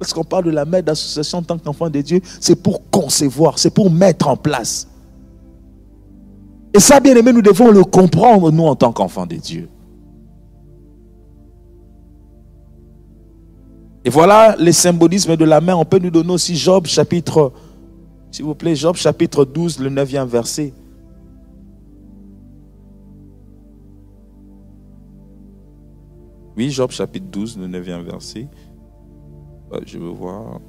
Lorsqu'on parle de la main d'association en tant qu'enfant de Dieu, c'est pour concevoir, c'est pour mettre en place. Et ça, bien aimé, nous devons le comprendre, nous, en tant qu'enfants de Dieu. Et voilà les symbolismes de la main. On peut nous donner aussi Job chapitre, s'il vous plaît, Job chapitre 12, le 9e verset. Oui, Job chapitre 12, le 9e verset. Je veux voir.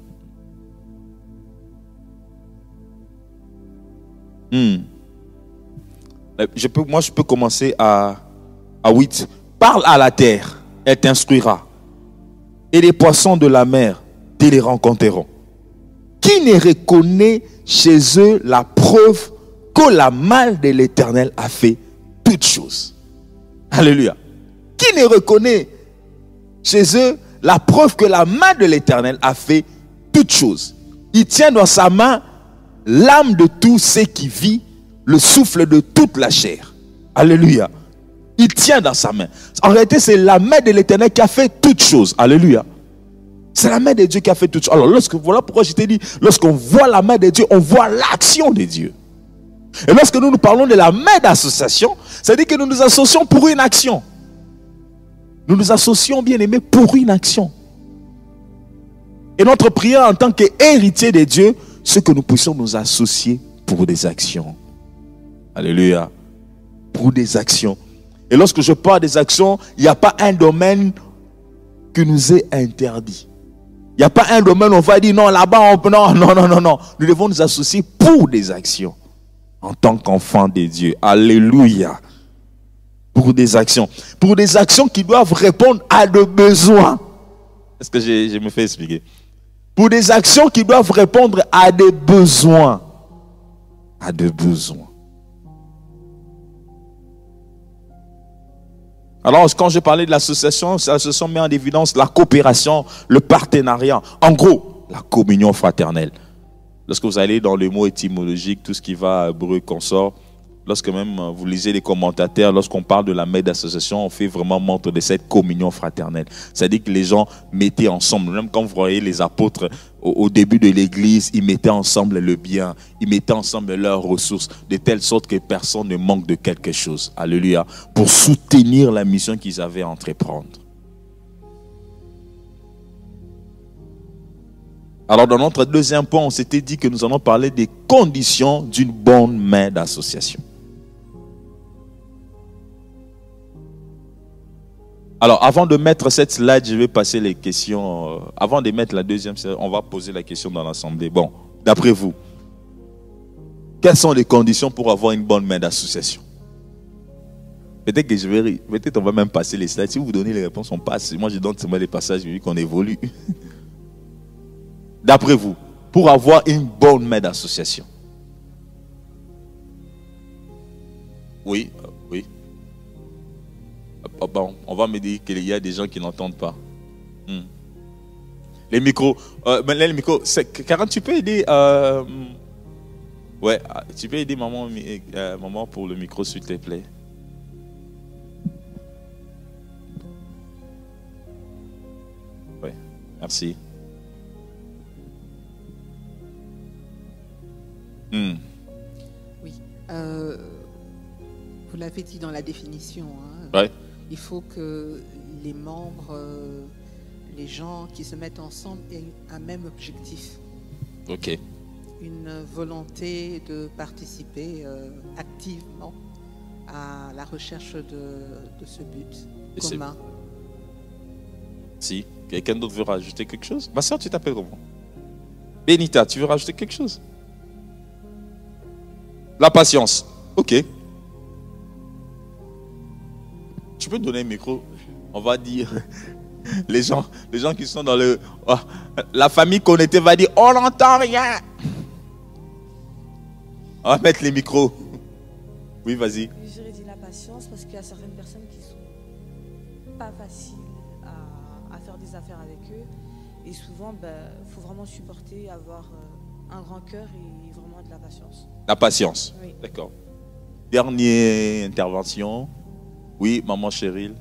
Moi, je peux commencer à 8. Parle à la terre, elle t'instruira. Et les poissons de la mer te les rencontreront. Qui ne reconnaît chez eux la preuve que la main de l'Éternel a fait toutes choses? Alléluia. Qui ne reconnaît chez eux la preuve que la main de l'Éternel a fait toutes choses? Il tient dans sa main l'âme de tout ce qui vit, le souffle de toute la chair. Alléluia. Il tient dans sa main. En réalité, c'est la main de l'Éternel qui a fait toutes choses. Alléluia. C'est la main de Dieu qui a fait toutes choses. Alors, voilà pourquoi je t'ai dit, lorsqu'on voit la main de Dieu, on voit l'action de Dieu. Et lorsque nous parlons de la main d'association, ça dit que nous nous associons pour une action. Nous nous associons, bien aimés, pour une action. Et notre prière en tant qu'héritier de Dieu, c'est que nous puissions nous associer pour des actions. Alléluia. Pour des actions. Et lorsque je parle des actions, il n'y a pas un domaine qui nous est interdit. Il n'y a pas un domaine où on va dire non, là-bas, non. Nous devons nous associer pour des actions. En tant qu'enfants de Dieu. Alléluia. Pour des actions. Pour des actions qui doivent répondre à des besoins. Est-ce que je me fais expliquer? Pour des actions qui doivent répondre à des besoins. À des besoins. Alors, quand je parlais de l'association, l'association met en évidence la coopération, le partenariat. En gros, la communion fraternelle. Lorsque vous allez dans le mot étymologique, tout ce qui va breu consort, lorsque même vous lisez les commentateurs, lorsqu'on parle de la main d'association, on fait vraiment montre de cette communion fraternelle. C'est-à-dire que les gens mettaient ensemble, même quand vous voyez les apôtres au début de l'église, ils mettaient ensemble le bien, ils mettaient ensemble leurs ressources, de telle sorte que personne ne manque de quelque chose. Alléluia. Pour soutenir la mission qu'ils avaient à entreprendre. Alors dans notre deuxième point, on s'était dit que nous allons parler des conditions d'une bonne main d'association. Alors avant de mettre cette slide, je vais passer les questions. Avant de mettre la deuxième slide, on va poser la question dans l'assemblée. Bon, d'après vous, quelles sont les conditions pour avoir une bonne main d'association? Peut-être que peut-être on va même passer les slides. Si vous donnez les réponses, on passe. Moi je donne seulement les passages, vu qu'on évolue. D'après vous, pour avoir une bonne main d'association? Oui. Bon, on va me dire qu'il y a des gens qui n'entendent pas. Les micros. Les micros. Karen, tu peux aider. Ouais, tu peux aider maman pour le micro, s'il te plaît. Ouais, merci. Oui. Vous l'avez dit dans la définition. Hein, ouais. Il faut que les membres les gens qui se mettent ensemble aient un même objectif. Ok. Une volonté de participer activement à la recherche de ce but commun. Si, quelqu'un d'autre veut rajouter quelque chose? Ma soeur, tu t'appelles comment? Benita, tu veux rajouter quelque chose? La patience. Ok. Tu peux donner un micro? On va dire, les gens qui sont dans le... Oh, la famille connectée va dire, on n'entend rien. On va mettre les micros. Oui, vas-y. J'aurais dit la patience parce qu'il y a certaines personnes qui sont pas faciles à faire des affaires avec eux. Et souvent, faut vraiment supporter, avoir un grand cœur et vraiment de la patience. La patience. Oui. D'accord. Dernière intervention. Oui, maman Cheryl.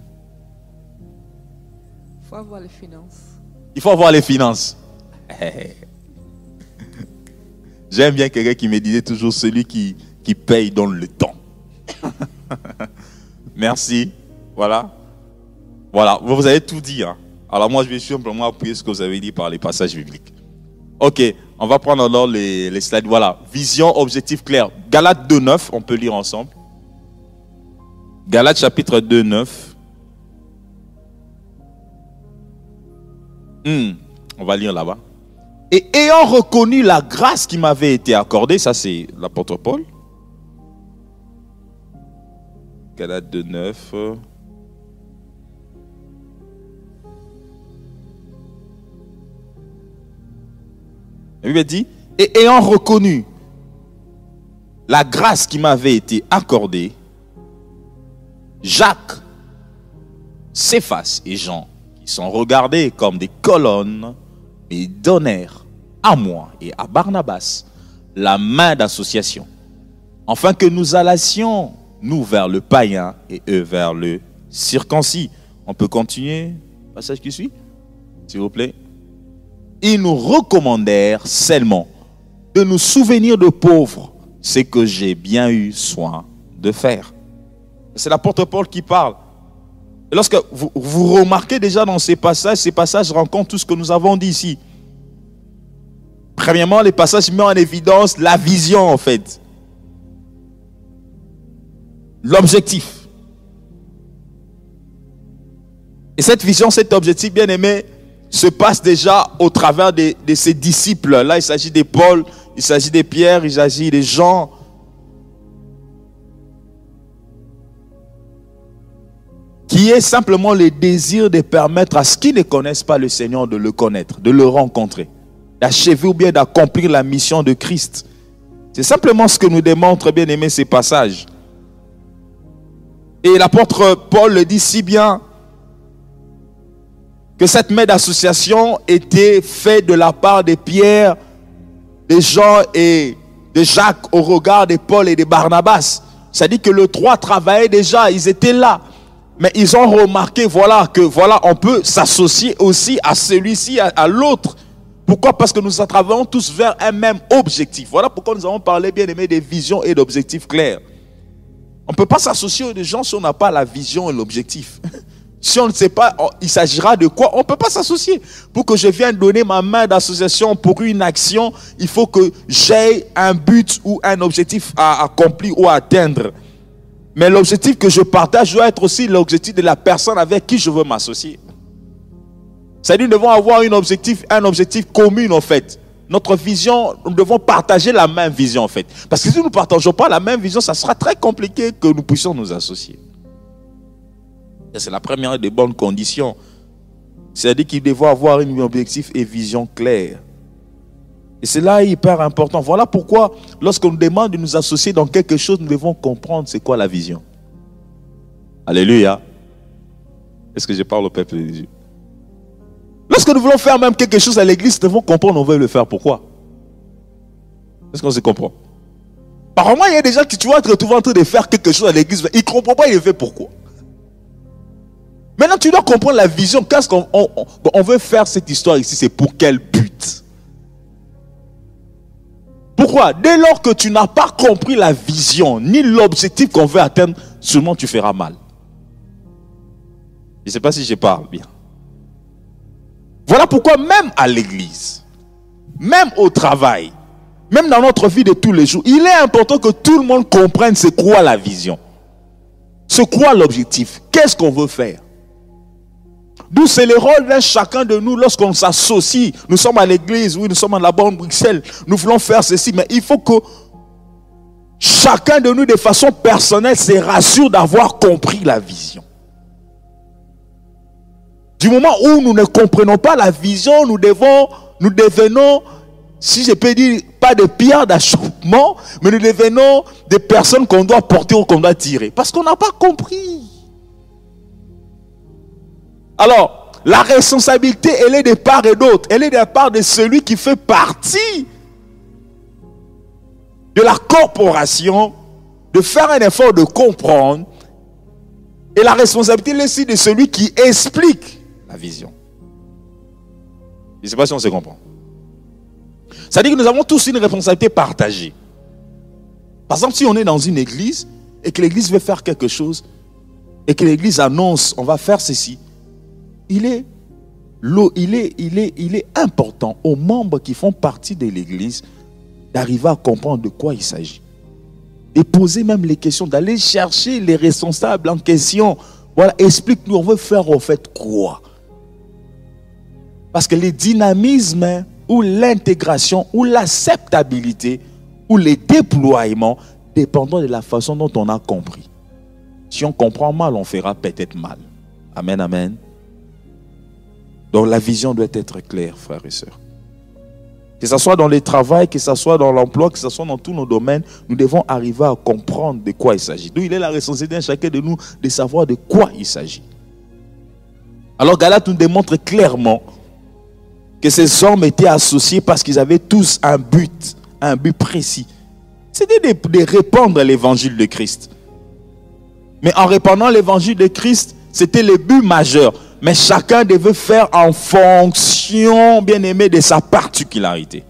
Il faut avoir les finances. Il faut avoir les finances. J'aime bien quelqu'un qui me disait toujours celui qui paye donne le temps. Merci. Voilà. Voilà. Vous avez tout dit. Hein. Alors moi, je vais simplement appuyer ce que vous avez dit par les passages bibliques. Ok. On va prendre alors les slides. Voilà. Vision, objectif clair. Galates 2.9. On peut lire ensemble. Galates chapitre 2.9. On va lire là-bas. Et ayant reconnu la grâce qui m'avait été accordée, ça c'est l'apôtre Paul. Galates 2.9. La Bible dit, et ayant reconnu la grâce qui m'avait été accordée, Jacques, Céphas et Jean, qui sont regardés comme des colonnes, et donnèrent à moi et à Barnabas la main d'association, afin que nous allassions, nous vers le païen et eux vers le circoncis. On peut continuer, passage qui suit, s'il vous plaît. Ils nous recommandèrent seulement de nous souvenir de pauvres, ce que j'ai bien eu soin de faire. C'est l'apôtre Paul qui parle. Et lorsque vous remarquez déjà dans ces passages rencontrent tout ce que nous avons dit ici. Premièrement, les passages mettent en évidence la vision en fait. L'objectif. Et cette vision, cet objectif bien aimé, se passe déjà au travers de ses disciples. Là, il s'agit de Paul, il s'agit de Pierre, il s'agit de Jean. Qui est simplement le désir de permettre à ceux qui ne connaissent pas le Seigneur de le connaître, de le rencontrer, d'achever ou bien d'accomplir la mission de Christ. C'est simplement ce que nous démontrent, bien aimé, ces passages. Et l'apôtre Paul le dit si bien que cette main d'association était faite de la part de Pierre, de Jean et de Jacques au regard de Paul et de Barnabas. C'est-à-dire que les trois travaillaient déjà, ils étaient là. Mais ils ont remarqué, voilà, on peut s'associer aussi à celui-ci, à l'autre. Pourquoi? Parce que nous travaillons tous vers un même objectif. Voilà pourquoi nous avons parlé, bien aimé, des visions et d'objectifs clairs. On ne peut pas s'associer à des gens si on n'a pas la vision et l'objectif. Si on ne sait pas, il s'agira de quoi, on ne peut pas s'associer. Pour que je vienne donner ma main d'association pour une action, il faut que j'aie un but ou un objectif à accomplir ou à atteindre. Mais l'objectif que je partage doit être aussi l'objectif de la personne avec qui je veux m'associer. C'est-à-dire, nous devons avoir un objectif commun en fait. Notre vision, nous devons partager la même vision en fait. Parce que si nous ne partageons pas la même vision, ça sera très compliqué que nous puissions nous associer. C'est la première des bonnes conditions. C'est-à-dire qu'il devons avoir un objectif et vision claire. Et c'est là hyper important. Voilà pourquoi, lorsqu'on nous demande de nous associer dans quelque chose, nous devons comprendre c'est quoi la vision. Alléluia. Est-ce que je parle au peuple de Dieu? Lorsque nous voulons faire même quelque chose à l'église, nous devons comprendre on veut le faire. Pourquoi? Est-ce qu'on se comprend? Par moment, il y a des gens qui, tu vois, te retrouvent en train de faire quelque chose à l'église, ils ne comprennent pas, ils le font pourquoi. Maintenant, tu dois comprendre la vision. Qu'est-ce qu'on veut faire cette histoire ici? C'est pour quel but? Pourquoi? Dès lors que tu n'as pas compris la vision, ni l'objectif qu'on veut atteindre, seulement tu feras mal. Je ne sais pas si je parle bien. Voilà pourquoi même à l'église, même au travail, même dans notre vie de tous les jours, il est important que tout le monde comprenne c'est quoi la vision. C'est quoi l'objectif? Qu'est-ce qu'on veut faire? D'où c'est le rôle d'un chacun de nous lorsqu'on s'associe. Nous sommes à l'église, oui, nous sommes à la Bonne Bruxelles, nous voulons faire ceci, mais il faut que chacun de nous, de façon personnelle, se rassure d'avoir compris la vision. Du moment où nous ne comprenons pas la vision, nous devenons, si je peux dire, pas de pierres d'achoppement, mais nous devenons des personnes qu'on doit porter ou qu'on doit tirer. Parce qu'on n'a pas compris. Alors, la responsabilité, elle est de part et d'autre. Elle est de la part de celui qui fait partie de la corporation, de faire un effort de comprendre. Et la responsabilité, elle est aussi de celui qui explique la vision. Je ne sais pas si on se comprend. Ça dit que nous avons tous une responsabilité partagée. Par exemple, si on est dans une église et que l'église veut faire quelque chose et que l'église annonce on va faire ceci, il est important aux membres qui font partie de l'église d'arriver à comprendre de quoi il s'agit. Et poser même les questions, d'aller chercher les responsables en question. Voilà, explique-nous, on veut faire en fait quoi? Parce que le dynamisme ou l'intégration ou l'acceptabilité ou les déploiements dépendront de la façon dont on a compris. Si on comprend mal, on fera peut-être mal. Amen, amen. Donc la vision doit être claire, frères et sœurs. Que ce soit dans le travail, que ce soit dans l'emploi, que ce soit dans tous nos domaines, nous devons arriver à comprendre de quoi il s'agit. Donc il est la responsabilité de chacun de nous de savoir de quoi il s'agit. Alors Galates nous démontre clairement que ces hommes étaient associés parce qu'ils avaient tous un but précis. C'était de répandre l'évangile de Christ. Mais en répandant l'évangile de Christ, c'était le but majeur. Mais chacun devait faire en fonction, bien aimé, de sa particularité.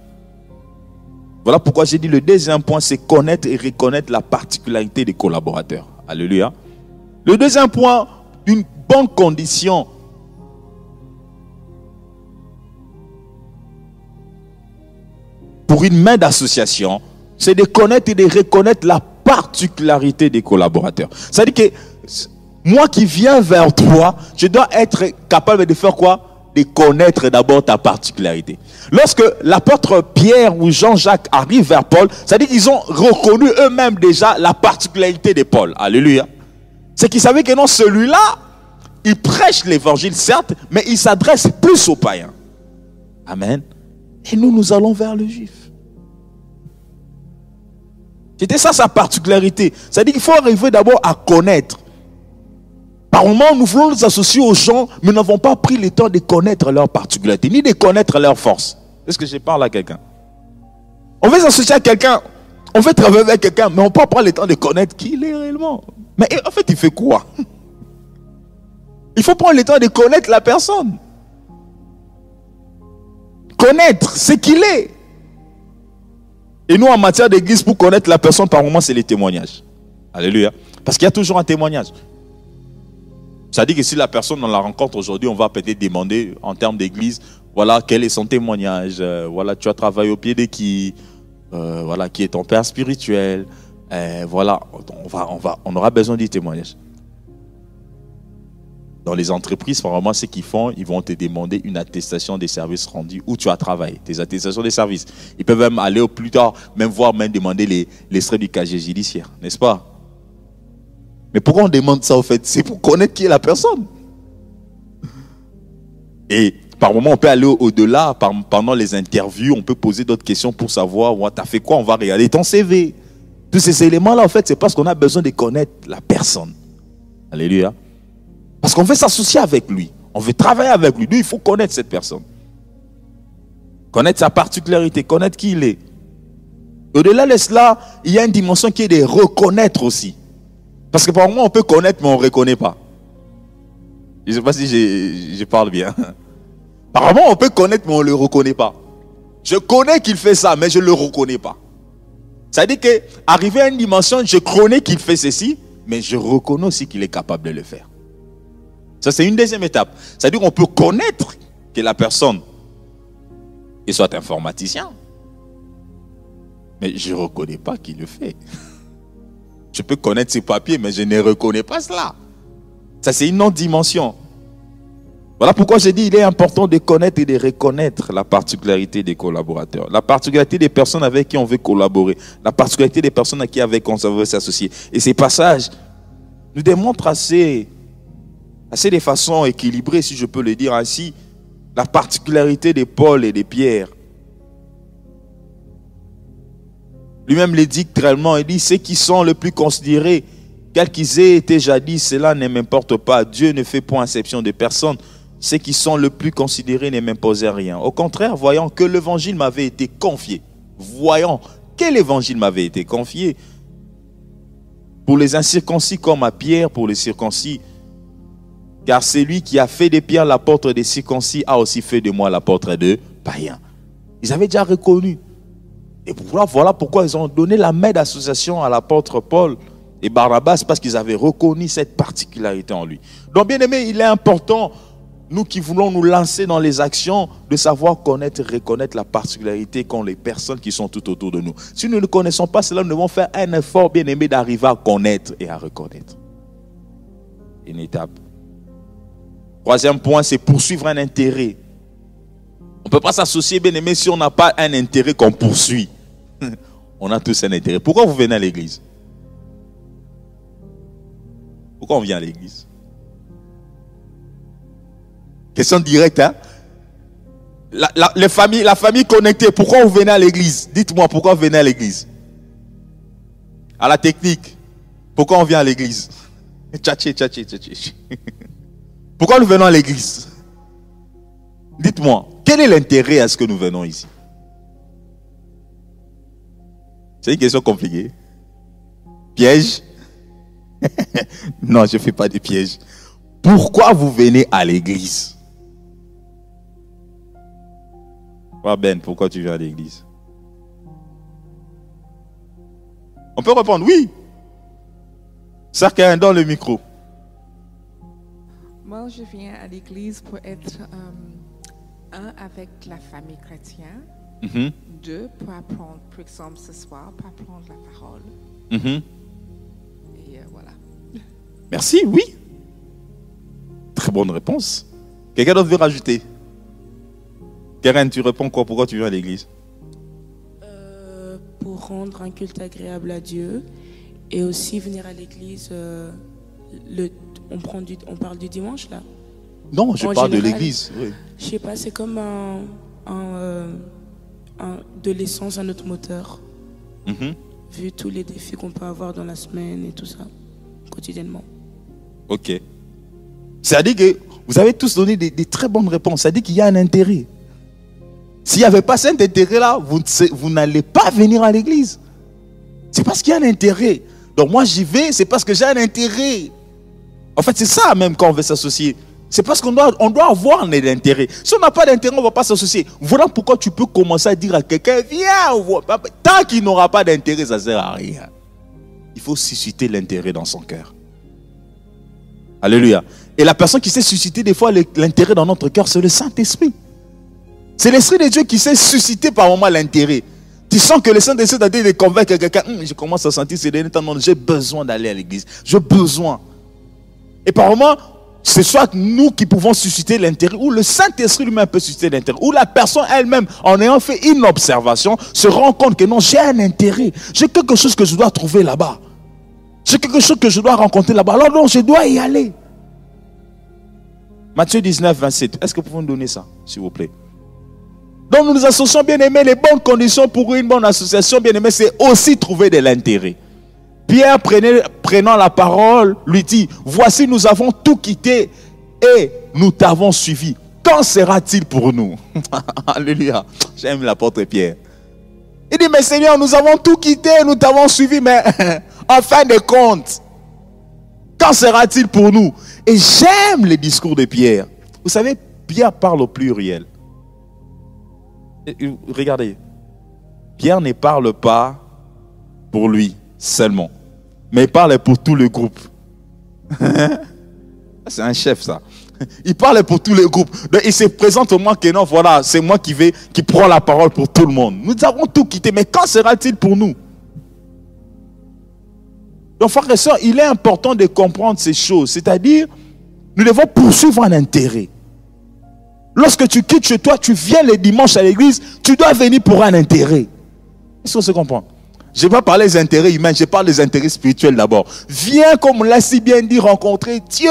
Voilà pourquoi j'ai dit le deuxième point, c'est connaître et reconnaître la particularité des collaborateurs. Alléluia. Le deuxième point, d'une bonne condition pour une main d'association, c'est de connaître et de reconnaître la particularité des collaborateurs. C'est-à-dire que moi qui viens vers toi, je dois être capable de faire quoi? De connaître d'abord ta particularité. Lorsque l'apôtre Pierre ou Jean-Jacques arrivent vers Paul, c'est-à-dire qu'ils ont reconnu eux-mêmes déjà la particularité de Paul. Alléluia. C'est qu'ils savaient que non, celui-là, il prêche l'évangile, certes, mais il s'adresse plus aux païens. Amen. Et nous allons vers le juif. C'était ça sa particularité. C'est-à-dire qu'il faut arriver d'abord à connaître. Par moments, nous voulons nous associer aux gens, mais nous n'avons pas pris le temps de connaître leur particularité, ni de connaître leur force. Est-ce que je parle à quelqu'un? On veut s'associer à quelqu'un, on veut travailler avec quelqu'un, mais on ne peut pas prendre le temps de connaître qui il est réellement. Mais en fait, il fait quoi? Il faut prendre le temps de connaître la personne. Connaître ce qu'il est. Et nous, en matière d'église, pour connaître la personne, par moment, c'est les témoignages. Alléluia. Parce qu'il y a toujours un témoignage. Ça dit que si la personne, on la rencontre aujourd'hui, on va peut-être demander en termes d'église, voilà, quel est son témoignage, voilà, tu as travaillé au pied de qui, voilà, qui est ton père spirituel, voilà, on aura besoin du témoignage. Dans les entreprises, vraiment, ce qu'ils font, ils vont te demander une attestation des services rendus où tu as travaillé, tes attestations des services. Ils peuvent même aller au plus tard, même demander les extraits du casier judiciaire, n'est-ce pas? Mais pourquoi on demande ça au fait? C'est pour connaître qui est la personne. Et par moment, on peut aller au-delà, pendant les interviews, on peut poser d'autres questions pour savoir, tu as fait quoi? On va regarder ton CV. Tous ces éléments-là, en fait, c'est parce qu'on a besoin de connaître la personne. Alléluia. Parce qu'on veut s'associer avec lui. On veut travailler avec lui. Nous, il faut connaître cette personne. Connaître sa particularité, connaître qui il est. Au-delà de cela, il y a une dimension qui est de reconnaître aussi. Parce que par moment, on peut connaître, mais on ne reconnaît pas. Je ne sais pas si je parle bien. Par moment, on peut connaître, mais on ne le reconnaît pas. Je connais qu'il fait ça, mais je ne le reconnais pas. C'est-à-dire qu'arriver à une dimension, je connais qu'il fait ceci, mais je reconnais aussi qu'il est capable de le faire. Ça, c'est une deuxième étape. C'est-à-dire qu'on peut connaître que la personne soit informaticien. Mais je ne reconnais pas qui le fait. Je peux connaître ses papiers, mais je ne reconnais pas cela. Ça, c'est une autre dimension. Voilà pourquoi j'ai dit qu'il est important de connaître et de reconnaître la particularité des collaborateurs, la particularité des personnes avec qui on veut collaborer, la particularité des personnes avec qui on veut s'associer. Et ces passages nous démontrent assez de façon équilibrée, si je peux le dire ainsi, la particularité de Paul et de Pierre. Lui-même le dit clairement, il dit, ceux qui sont le plus considérés, quels qu'ils aient été jadis, cela ne m'importe pas. Dieu ne fait point exception de personne. Ceux qui sont le plus considérés ne m'imposent rien. Au contraire, voyant que l'évangile m'avait été confié, voyant que l'évangile m'avait été confié, pour les incirconcis comme à Pierre, pour les circoncis, car celui qui a fait de Pierre l'apôtre des circoncis a aussi fait de moi l'apôtre de païens. Ils avaient déjà reconnu. Et voilà pourquoi ils ont donné la main d'association à l'apôtre Paul et Barnabas, parce qu'ils avaient reconnu cette particularité en lui. Donc, bien aimé, il est important, nous qui voulons nous lancer dans les actions, de savoir connaître et reconnaître la particularité qu'ont les personnes qui sont tout autour de nous. Si nous ne connaissons pas cela, nous devons faire un effort, bien aimé, d'arriver à connaître et à reconnaître. Une étape. Troisième point, c'est poursuivre un intérêt. On ne peut pas s'associer, bien aimé, si on n'a pas un intérêt qu'on poursuit. On a tous un intérêt. Pourquoi vous venez à l'église? Pourquoi on vient à l'église? Question directe, hein? La famille connectée, pourquoi vous venez à l'église? Dites-moi, pourquoi vous venez à l'église? À la technique, pourquoi on vient à l'église? Tchatché. Pourquoi nous venons à l'église? Dites-moi, quel est l'intérêt à ce que nous venons ici? C'est une question compliquée. Piège? Non, je ne fais pas de piège. Pourquoi vous venez à l'église? Ben, pourquoi tu viens à l'église? On peut répondre oui. Chacun dans le micro. Moi, je viens à l'église pour être avec la famille chrétienne. Mm-hmm. 2, pour apprendre, par exemple, ce soir, pour apprendre la parole. Mm-hmm. Et voilà. Merci, oui. Très bonne réponse. Quelqu'un d'autre veut rajouter? Karen, tu réponds quoi? Pourquoi tu viens à l'église? Pour rendre un culte agréable à Dieu. Et aussi venir à l'église, on parle du dimanche là? Non, je parle de l'église. Oui. Je sais pas, c'est comme de l'essence à notre moteur. Mm-hmm. Vu tous les défis qu'on peut avoir dans la semaine et tout ça, quotidiennement. Ok. C'est-à-dire que vous avez tous donné des très bonnes réponses. C'est-à-dire qu'il y a un intérêt. S'il n'y avait pas cet intérêt-là, vous n'allez pas venir à l'église. C'est parce qu'il y a un intérêt. Donc moi j'y vais, c'est parce que j'ai un intérêt. En fait, c'est ça même quand on veut s'associer. C'est parce qu'on doit avoir un intérêt. Si on n'a pas d'intérêt, on ne va pas s'associer. Voilà pourquoi tu peux commencer à dire à quelqu'un, viens. Tant qu'il n'aura pas d'intérêt, ça ne sert à rien. Il faut susciter l'intérêt dans son cœur. Alléluia. Et la personne qui sait susciter des fois l'intérêt dans notre cœur, c'est le Saint-Esprit. C'est l'Esprit de Dieu qui sait susciter par moment l'intérêt. Tu sens que le Saint-Esprit t'a dit de convaincre quelqu'un, je commence à sentir ces derniers temps, j'ai besoin d'aller à l'église. J'ai besoin. Et par moment, c'est soit nous qui pouvons susciter l'intérêt, ou le Saint-Esprit lui-même peut susciter l'intérêt, ou la personne elle-même, en ayant fait une observation, se rend compte que non, j'ai un intérêt. J'ai quelque chose que je dois trouver là-bas. J'ai quelque chose que je dois rencontrer là-bas. Alors non, je dois y aller. Matthieu 19, 27. Est-ce que vous pouvez me donner ça, s'il vous plaît? Donc nous nous associons, bien aimés, les bonnes conditions pour une bonne association, bien aimé, c'est aussi trouver de l'intérêt. Pierre, prenant la parole, lui dit, voici, nous avons tout quitté et nous t'avons suivi. Quand sera-t-il pour nous? Alléluia. J'aime l'apôtre Pierre. Il dit, mais Seigneur, nous avons tout quitté, nous t'avons suivi, mais en fin de compte, quand sera-t-il pour nous? Et j'aime le discours de Pierre. Vous savez, Pierre parle au pluriel. Regardez, Pierre ne parle pas pour lui seulement, mais il parle pour tout le groupe. C'est un chef, ça. Il parle pour tous les groupes. Donc, il se présente au moins que non, voilà, c'est moi qui prend la parole pour tout le monde. Nous avons tout quitté, mais quand sera-t-il pour nous? Donc, frères et sœurs, il est important de comprendre ces choses. C'est-à-dire, nous devons poursuivre un intérêt. Lorsque tu quittes chez toi, tu viens les dimanches à l'église, tu dois venir pour un intérêt. Est-ce qu'on se comprend? Je ne vais pas parler des intérêts humains, je parle des intérêts spirituels d'abord. Viens, comme on l'a si bien dit, rencontrer Dieu,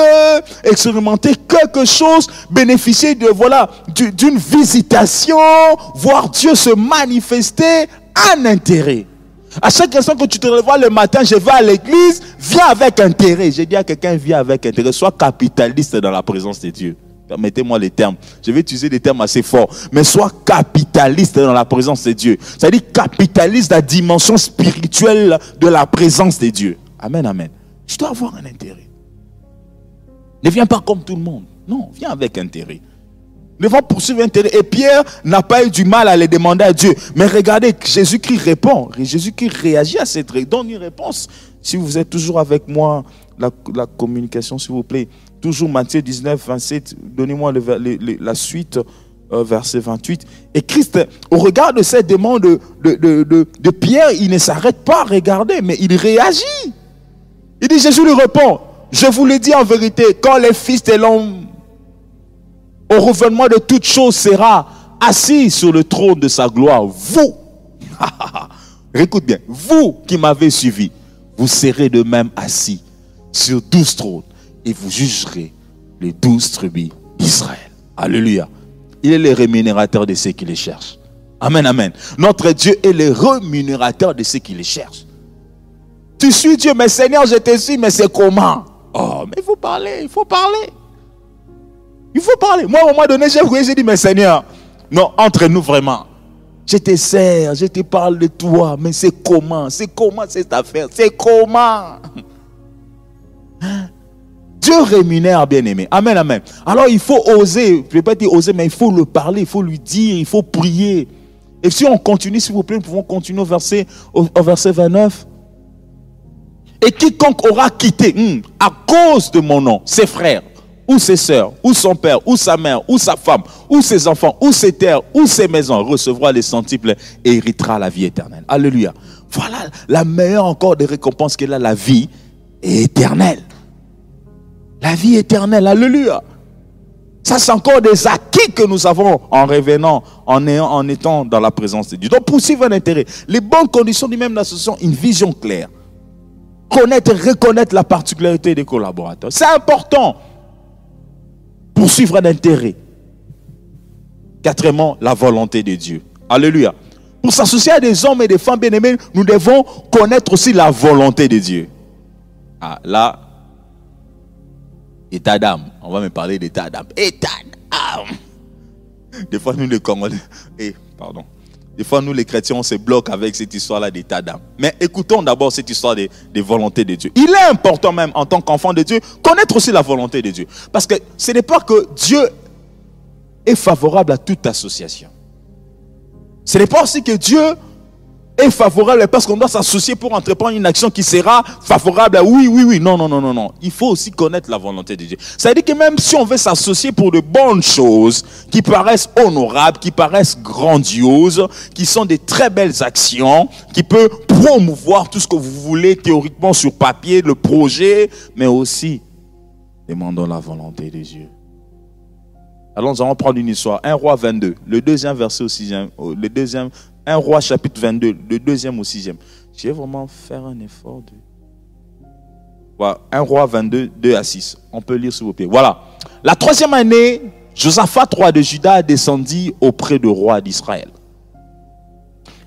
expérimenter quelque chose, bénéficier de, voilà, d'une visitation, voir Dieu se manifester, un intérêt. À chaque instant que tu te revois le matin, je vais à l'église, viens avec intérêt. J'ai dit à quelqu'un, viens avec intérêt, sois capitaliste dans la présence de Dieu. Permettez-moi les termes. Je vais utiliser des termes assez forts. Mais sois capitaliste dans la présence de Dieu. C'est-à-dire capitaliste dans la dimension spirituelle de la présence de Dieu. Amen, amen. Tu dois avoir un intérêt. Ne viens pas comme tout le monde. Non, viens avec intérêt. Nous devons poursuivre l'intérêt. Et Pierre n'a pas eu du mal à les demander à Dieu. Mais regardez, Jésus-Christ répond. Jésus-Christ réagit à cette réponse. Donne une réponse. Si vous êtes toujours avec moi, la communication, s'il vous plaît. Toujours Matthieu 19, 27. Donnez-moi la suite, verset 28. Et Christ, au regard de cette demande de Pierre, il ne s'arrête pas à regarder, mais il réagit. Il dit, Jésus lui répond, je vous le dis en vérité, quand les fils de l'homme, au revêtement de toutes choses, sera assis sur le trône de sa gloire, vous, écoute bien, vous qui m'avez suivi, vous serez de même assis sur 12 trônes et vous jugerez les 12 tribus d'Israël. Alléluia. Il est le rémunérateur de ceux qui les cherchent. Amen, amen. Notre Dieu est le rémunérateur de ceux qui les cherchent. Tu suis Dieu, mais Seigneur, je te suis, mais c'est comment? Oh, mais il faut parler, il faut parler. Il faut parler. Moi, à un moment donné, j'ai dit, mais Seigneur, non, entre nous vraiment. Je te sers, je te parle de toi, mais c'est comment? C'est comment cette affaire? C'est comment? Dieu rémunère, bien-aimé. Amen, amen. Alors, il faut oser. Je ne vais pas dire oser, mais il faut le parler, il faut lui dire, il faut prier. Et si on continue, s'il vous plaît, nous pouvons continuer au verset 29. Et quiconque aura quitté, à cause de mon nom, ses frères, ou ses sœurs, ou son père, ou sa mère, ou sa femme, ou ses enfants, ou ses terres, ou ses maisons, recevra les centuples et héritera la vie éternelle. Alléluia. Voilà la meilleure encore des récompenses qu'elle a, la vie éternelle. La vie éternelle, alléluia. Ça, c'est encore des acquis que nous avons en revenant, en étant dans la présence de Dieu. Donc, poursuivre un intérêt. Les bonnes conditions du même association, une vision claire. Connaître et reconnaître la particularité des collaborateurs. C'est important. Poursuivre un intérêt. Quatrièmement, la volonté de Dieu. Alléluia. Pour s'associer à des hommes et des femmes bien-aimés, nous devons connaître aussi la volonté de Dieu. Ah, là, état d'âme. On va me parler d'état d'âme. État d'âme. Des fois, nous les Congolais, des fois, nous les chrétiens, on se bloque avec cette histoire-là d'état d'âme. Mais écoutons d'abord cette histoire des volontés de Dieu. Il est important même, en tant qu'enfant de Dieu, connaître aussi la volonté de Dieu. Parce que ce n'est pas que Dieu est favorable à toute association. Ce n'est pas aussi que Dieu est favorable parce qu'on doit s'associer pour entreprendre une action qui sera favorable à oui. Non. Il faut aussi connaître la volonté de Dieu. Ça veut dire que même si on veut s'associer pour de bonnes choses qui paraissent honorables, qui paraissent grandioses, qui sont des très belles actions, qui peuvent promouvoir tout ce que vous voulez théoriquement sur papier, le projet, mais aussi demandons la volonté de Dieu. Alors nous allons prendre une histoire. 1 Roi 22, le deuxième verset au 6e, le deuxième. 1 Roi chapitre 22, le 2e au 6e. Je vais vraiment faire un effort de... Voilà, 1 Roi 22, 2 à 6. On peut lire s'il vous plaît. Voilà. La 3e année, Josaphat, roi de Juda, descendit auprès du roi d'Israël.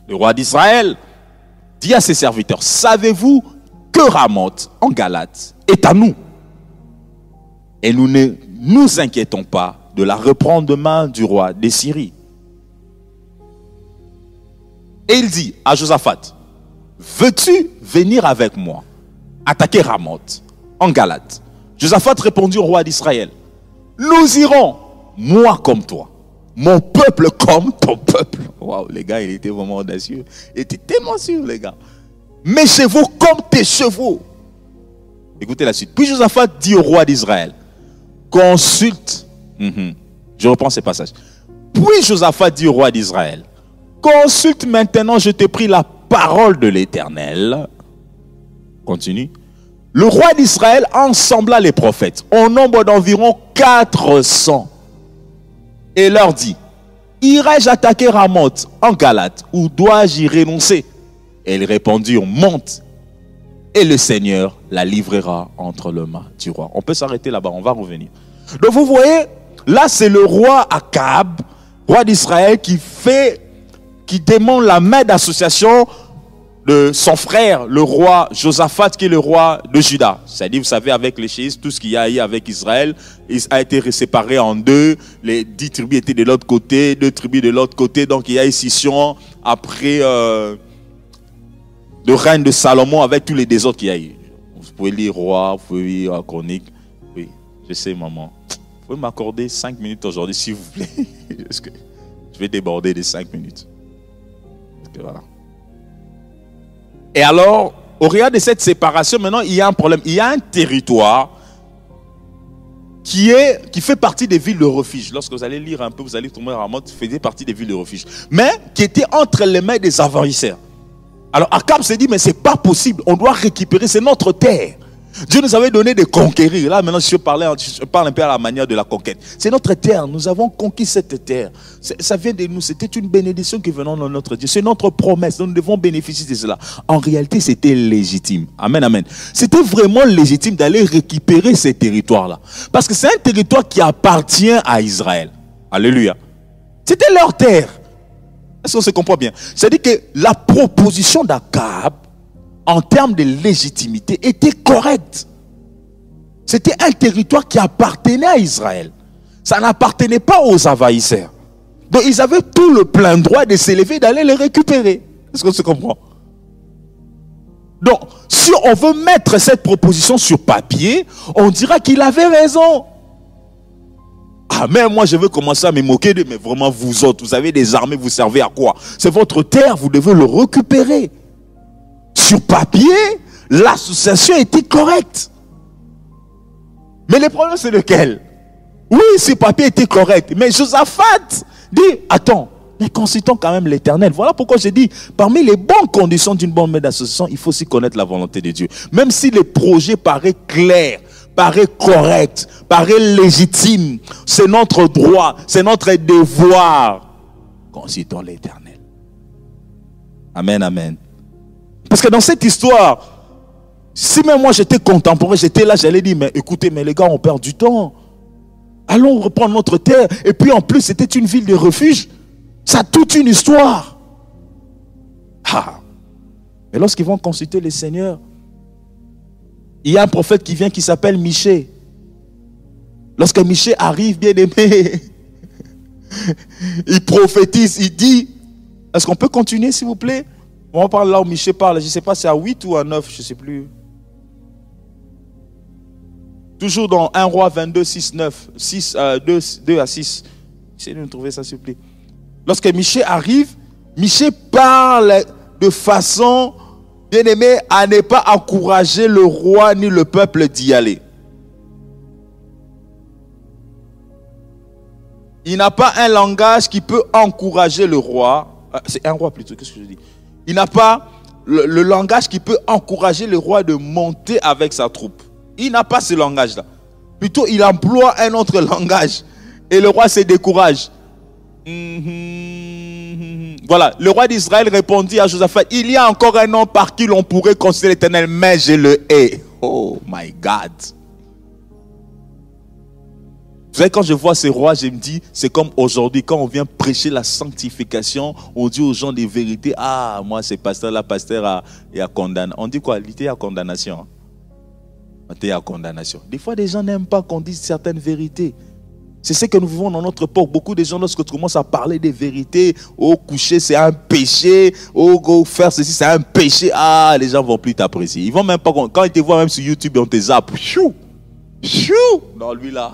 Le roi d'Israël dit à ses serviteurs, savez-vous que Ramoth en Galate est à nous? Et nous ne nous inquiétons pas de la reprendre de main du roi des Syries. Et il dit à Josaphat, veux-tu venir avec moi attaquer Ramoth en Galate? Josaphat répondit au roi d'Israël, nous irons, moi comme toi, mon peuple comme ton peuple. Waouh, les gars, il était vraiment audacieux. Il était tellement sûr, les gars. Mes chevaux comme tes chevaux. Écoutez la suite. Puis Josaphat dit au roi d'Israël, consulte. Je reprends ces passages. Puis Josaphat dit au roi d'Israël, consulte maintenant, je te prie, la parole de l'Éternel. Continue. Le roi d'Israël ensembla les prophètes, au nombre d'environ 400, et leur dit, irai-je attaquer Ramoth en Galate, ou dois-je y renoncer? Et ils répondirent, monte, et le Seigneur la livrera entre les mains du roi. On peut s'arrêter là-bas, on va revenir. Donc vous voyez, là c'est le roi Akab, roi d'Israël, qui demande la main d'association de son frère, le roi Josaphat, qui est le roi de Juda. C'est-à-dire, vous savez, avec les chiistes, tout ce qu'il y a eu avec Israël, il a été séparé en deux. Les 10 tribus étaient de l'autre côté, 2 tribus de l'autre côté. Donc, il y a eu scission après le règne de Salomon avec tous les désordres qu'il y a eu. Vous pouvez lire roi, vous pouvez lire chronique. Oui, je sais, maman. Vous pouvez m'accorder 5 minutes aujourd'hui, s'il vous plaît. Parce que je vais déborder de 5 minutes. Parce que voilà. Et alors, au regard de cette séparation, maintenant, il y a un problème. Il y a un territoire qui fait partie des villes de refuge. Lorsque vous allez lire un peu, vous allez tomber à Ramoth, faisait partie des villes de refuge. Mais qui était entre les mains des envahisseurs. Alors Akab s'est dit, mais c'est pas possible. On doit récupérer, c'est notre terre. Dieu nous avait donné de conquérir. Là, maintenant, je parle un peu à la manière de la conquête. C'est notre terre. Nous avons conquis cette terre. Ça vient de nous. C'était une bénédiction qui venait de notre Dieu. C'est notre promesse. Nous devons bénéficier de cela. En réalité, c'était légitime. Amen, amen. C'était vraiment légitime d'aller récupérer ces territoires-là. Parce que c'est un territoire qui appartient à Israël. Alléluia. C'était leur terre. Est-ce qu'on se comprend bien? C'est-à-dire que la proposition d'Akab, en termes de légitimité, était correcte. C'était un territoire qui appartenait à Israël. Ça n'appartenait pas aux envahisseurs. Donc ils avaient tout le plein droit de s'élever et d'aller les récupérer. Est-ce qu'on se comprend? Donc, si on veut mettre cette proposition sur papier, on dira qu'il avait raison. Ah, mais moi je veux commencer à me moquer de, mais vraiment vous autres, vous avez des armées, vous servez à quoi? C'est votre terre, vous devez le récupérer. Sur papier, l'association était correcte. Mais le problème, c'est lequel? Oui, sur papier était correct. Mais Josaphat dit, attends, mais consultons quand même l'Éternel. Voilà pourquoi je dis, parmi les bonnes conditions d'une bonne main d'association, il faut aussi connaître la volonté de Dieu. Même si le projet paraît clair, paraît correct, paraît légitime, c'est notre droit, c'est notre devoir. Consultons l'Éternel. Amen, amen. Parce que dans cette histoire, si même moi j'étais contemporain, j'étais là, j'allais dire, mais écoutez, mais les gars, on perd du temps. Allons reprendre notre terre. Et puis en plus, c'était une ville de refuge. Ça a toute une histoire. Ah. Mais lorsqu'ils vont consulter le Seigneur, il y a un prophète qui vient qui s'appelle Michée. Lorsque Michée arrive, bien aimé, il prophétise, il dit, est-ce qu'on peut continuer s'il vous plaît? On parle là où Michée parle, je ne sais pas si c'est à 8 ou à 9, je ne sais plus. Toujours dans 1 Roi 22, 6, 9, 2 à 6. Essayez de nous trouver ça s'il vous plaît. Lorsque Michée arrive, Michée parle de façon, bien aimé, à ne pas encourager le roi ni le peuple d'y aller. Il n'a pas un langage qui peut encourager le roi. C'est un roi plutôt, qu'est-ce que je dis? Il n'a pas le langage qui peut encourager le roi de monter avec sa troupe. Il n'a pas ce langage-là. Plutôt, il emploie un autre langage. Et le roi se décourage. Voilà, le roi d'Israël répondit à Josaphat, il y a encore un nom par qui l'on pourrait considérer l'Éternel, mais je le hais. Oh my God. Vous savez, quand je vois ces rois, je me dis, c'est comme aujourd'hui, quand on vient prêcher la sanctification, on dit aux gens des vérités. Ah, moi, c'est pasteur, là, pasteur est à condamner. On dit quoi? Il était à condamnation. On était à condamnation. Des fois, des gens n'aiment pas qu'on dise certaines vérités. C'est ce que nous vivons dans notre époque. Beaucoup de gens, lorsque tu commences à parler des vérités, au coucher, c'est un péché, au faire ceci, c'est un péché. Ah, les gens ne vont plus t'apprécier. Ils vont même pas, quand ils te voient même sur YouTube, on te zappe. Chou! Chou! Non, lui là,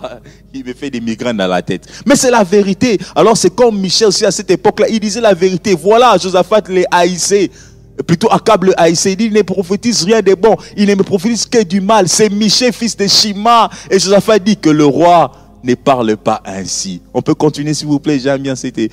il me fait des migraines dans la tête. Mais c'est la vérité. Alors c'est comme Michel aussi à cette époque-là, il disait la vérité. Voilà, Josaphat les haïssait. Et plutôt Akab le haïssait. Il dit, il ne prophétise rien de bon. Il ne me prophétise que du mal. C'est Michée, fils de Shima. Et Josaphat dit que le roi ne parle pas ainsi. On peut continuer s'il vous plaît, j'aime bien c'était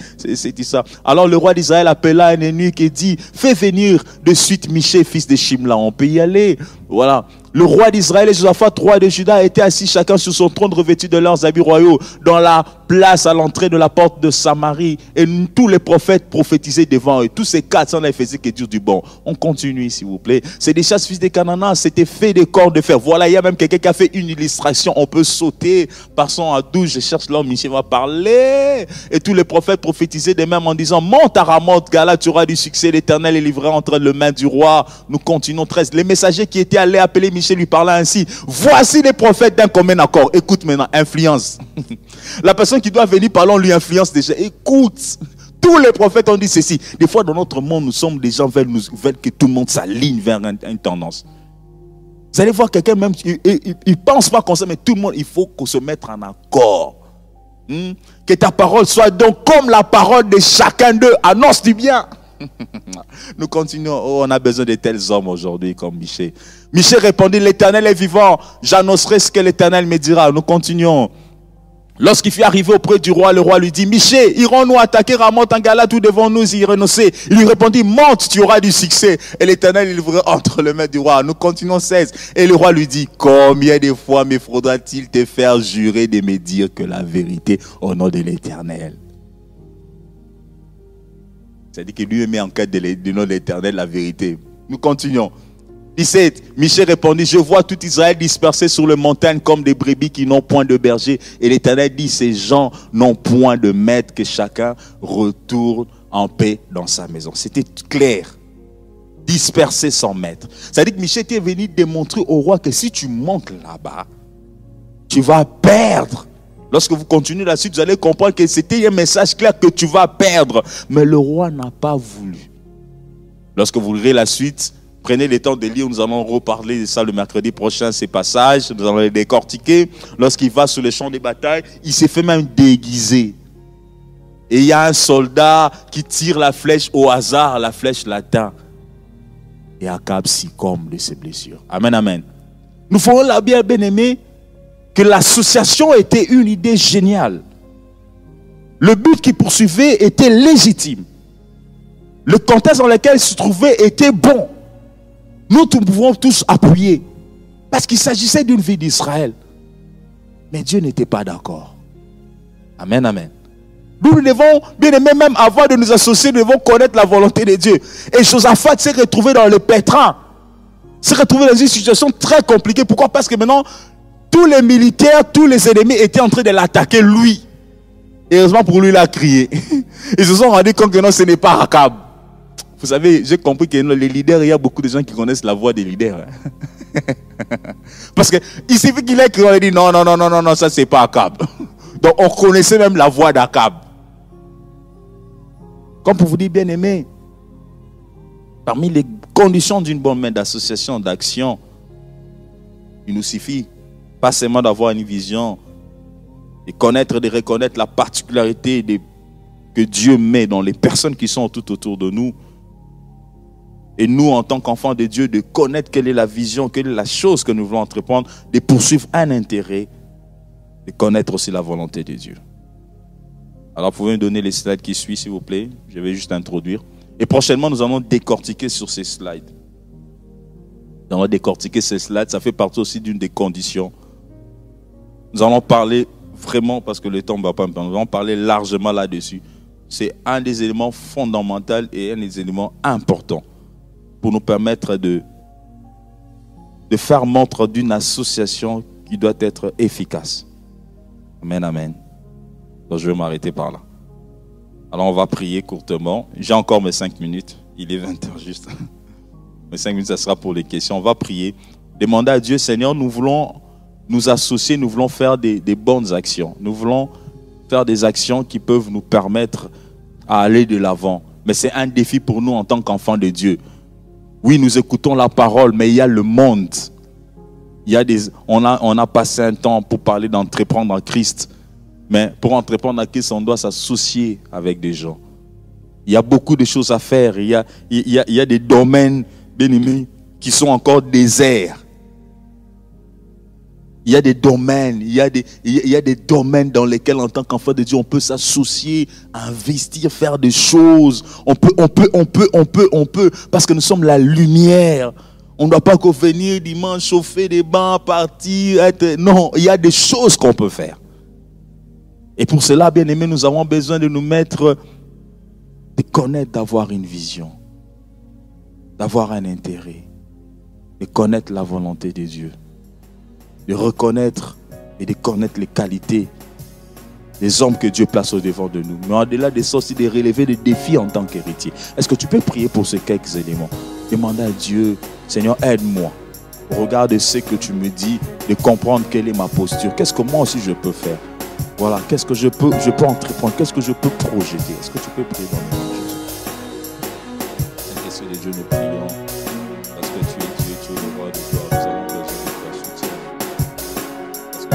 ça. Alors le roi d'Israël appela un eunuque et dit, fais venir de suite Michée, fils de Shimla. On peut y aller. Voilà. Le roi d'Israël et Josaphat, roi de Juda, étaient assis chacun sur son trône revêtus de leurs habits royaux dans la place à l'entrée de la porte de Samarie. Et tous les prophètes prophétisaient devant eux. Tous ces 400 ne faisaient que dire du bon. On continue s'il vous plaît. C'est des chasses fils de Canaan, c'était fait de corps de fer. Voilà, il y a même quelqu'un qui a fait une illustration. On peut sauter, passons à 12, je cherche l'homme, Michel va parler. Et tous les prophètes prophétisaient de même en disant, monte à Ramoth, Gala, tu auras du succès, l'Éternel est livré entre les mains du roi. Nous continuons 13. Les messagers qui étaient allés appeler Michel lui parlait ainsi. Voici les prophètes d'un commun accord. Écoute maintenant, influence. La personne qui doit venir parler, on lui influence déjà. Écoute. Tous les prophètes ont dit ceci. Des fois, dans notre monde, nous sommes des gens veulent que tout le monde s'aligne vers une tendance. Vous allez voir quelqu'un même, il ne pense pas comme ça, mais tout le monde, il faut qu'on se mette en accord. Que ta parole soit donc comme la parole de chacun d'eux. Annonce du bien. Nous continuons. Oh, on a besoin de tels hommes aujourd'hui comme Michée. Michée répondit, l'Éternel est vivant. J'annoncerai ce que l'Éternel me dira. Nous continuons. Lorsqu'il fut arrivé auprès du roi, le roi lui dit, Michée, irons-nous attaquer Ramoth en Galade ou devons-nous y renoncer? Il lui répondit, monte, tu auras du succès. Et l'Éternel il livra entre les mains du roi. Nous continuons 16. Et le roi lui dit, combien de fois me faudra-t-il te faire jurer de me dire que la vérité au nom de l'Éternel? C'est-à-dire que lui met en quête du nom de l'Éternel la vérité. Nous continuons. 17. Michée répondit, je vois tout Israël dispersé sur les montagnes comme des brebis qui n'ont point de berger. Et l'Éternel dit, ces gens n'ont point de maître, que chacun retourne en paix dans sa maison. C'était clair. Dispersé sans maître. C'est-à-dire que Michée était venu démontrer au roi que si tu montes là-bas, tu vas perdre. Lorsque vous continuez la suite, vous allez comprendre que c'était un message clair que tu vas perdre. Mais le roi n'a pas voulu. Lorsque vous lirez la suite, prenez le temps de lire. Nous allons reparler de ça le mercredi prochain, ces passages. Nous allons les décortiquer. Lorsqu'il va sur le champ de bataille, il s'est fait même déguiser. Et il y a un soldat qui tire la flèche au hasard. La flèche l'atteint. Et Akab succombe de ses blessures. Amen, amen. Nous ferons la bien aimé que l'association était une idée géniale. Le but qu'il poursuivait était légitime. Le contexte dans lequel il se trouvait était bon. Nous pouvons tous appuyer. Parce qu'il s'agissait d'une vie d'Israël. Mais Dieu n'était pas d'accord. Amen, amen. Nous devons, bien aimé, même avant de nous associer, nous devons connaître la volonté de Dieu. Et Josaphat s'est retrouvé dans le pétrin. S'est retrouvé dans une situation très compliquée. Pourquoi? Parce que maintenant, tous les militaires, tous les ennemis étaient en train de l'attaquer lui. Et heureusement pour lui, il a crié. Ils se sont rendus compte que non, ce n'est pas Akab. Vous savez, j'ai compris que les leaders, il y a beaucoup de gens qui connaissent la voix des leaders. Parce qu'il suffit qu'il ait crié, on a dit non, non, non, non, non, non, ça c'est pas Akab. Donc on connaissait même la voix d'Akab. Comme pour vous dire, bien aimé, parmi les conditions d'une bonne main d'association, d'action, il nous suffit pas seulement d'avoir une vision, de reconnaître la particularité que Dieu met dans les personnes qui sont tout autour de nous. Et nous, en tant qu'enfants de Dieu, de connaître quelle est la vision, quelle est la chose que nous voulons entreprendre, de poursuivre un intérêt, de connaître aussi la volonté de Dieu. Alors, vous pouvez me donner les slides qui suivent, s'il vous plaît. Je vais juste introduire. Et prochainement, nous allons décortiquer sur ces slides. Nous allons décortiquer ces slides. Ça fait partie aussi d'une des conditions. Nous allons parler vraiment, parce que le temps ne va pas me permettre, nous allons parler largement là-dessus. C'est un des éléments fondamentaux et un des éléments importants pour nous permettre de faire montre d'une association qui doit être efficace. Amen, amen. Donc je vais m'arrêter par là. Alors on va prier courtement. J'ai encore mes 5 minutes. Il est 20h juste. Mes 5 minutes, ça sera pour les questions. On va prier. Demander à Dieu, Seigneur, nous voulons nous associer, nous voulons faire des bonnes actions. Nous voulons faire des actions qui peuvent nous permettre à aller de l'avant. Mais c'est un défi pour nous en tant qu'enfants de Dieu. Oui, nous écoutons la parole, mais il y a le monde. On a passé un temps pour parler d'entreprendre en Christ. Mais pour entreprendre en Christ, on doit s'associer avec des gens. Il y a beaucoup de choses à faire. Il y a des domaines, bien aimés, qui sont encore déserts. Il y a des domaines, il y a des domaines dans lesquels, en tant qu'enfant de Dieu, on peut s'associer, investir, faire des choses. On peut, parce que nous sommes la lumière. On ne doit pas qu'au venir dimanche, chauffer des bancs, partir, être... Non, il y a des choses qu'on peut faire. Et pour cela, bien aimé, nous avons besoin de nous mettre, de connaître, d'avoir une vision, d'avoir un intérêt, de connaître la volonté de Dieu, de reconnaître et de connaître les qualités des hommes que Dieu place au devant de nous. Mais au-delà de ça aussi, de relever des défis en tant qu'héritier. Est-ce que tu peux prier pour ces quelques éléments? Demande à Dieu, Seigneur, aide-moi. Au regard de ce que tu me dis, de comprendre quelle est ma posture. Qu'est-ce que moi aussi je peux faire? Voilà, qu'est-ce que je peux entreprendre? Qu'est-ce que je peux projeter? Est-ce que tu peux prier dans le nom de Jésus? Est-ce que Dieu nous prions? Parce que tu es Dieu, tu es le roi de gloire. Nous avons besoin de ton soutien. Parce que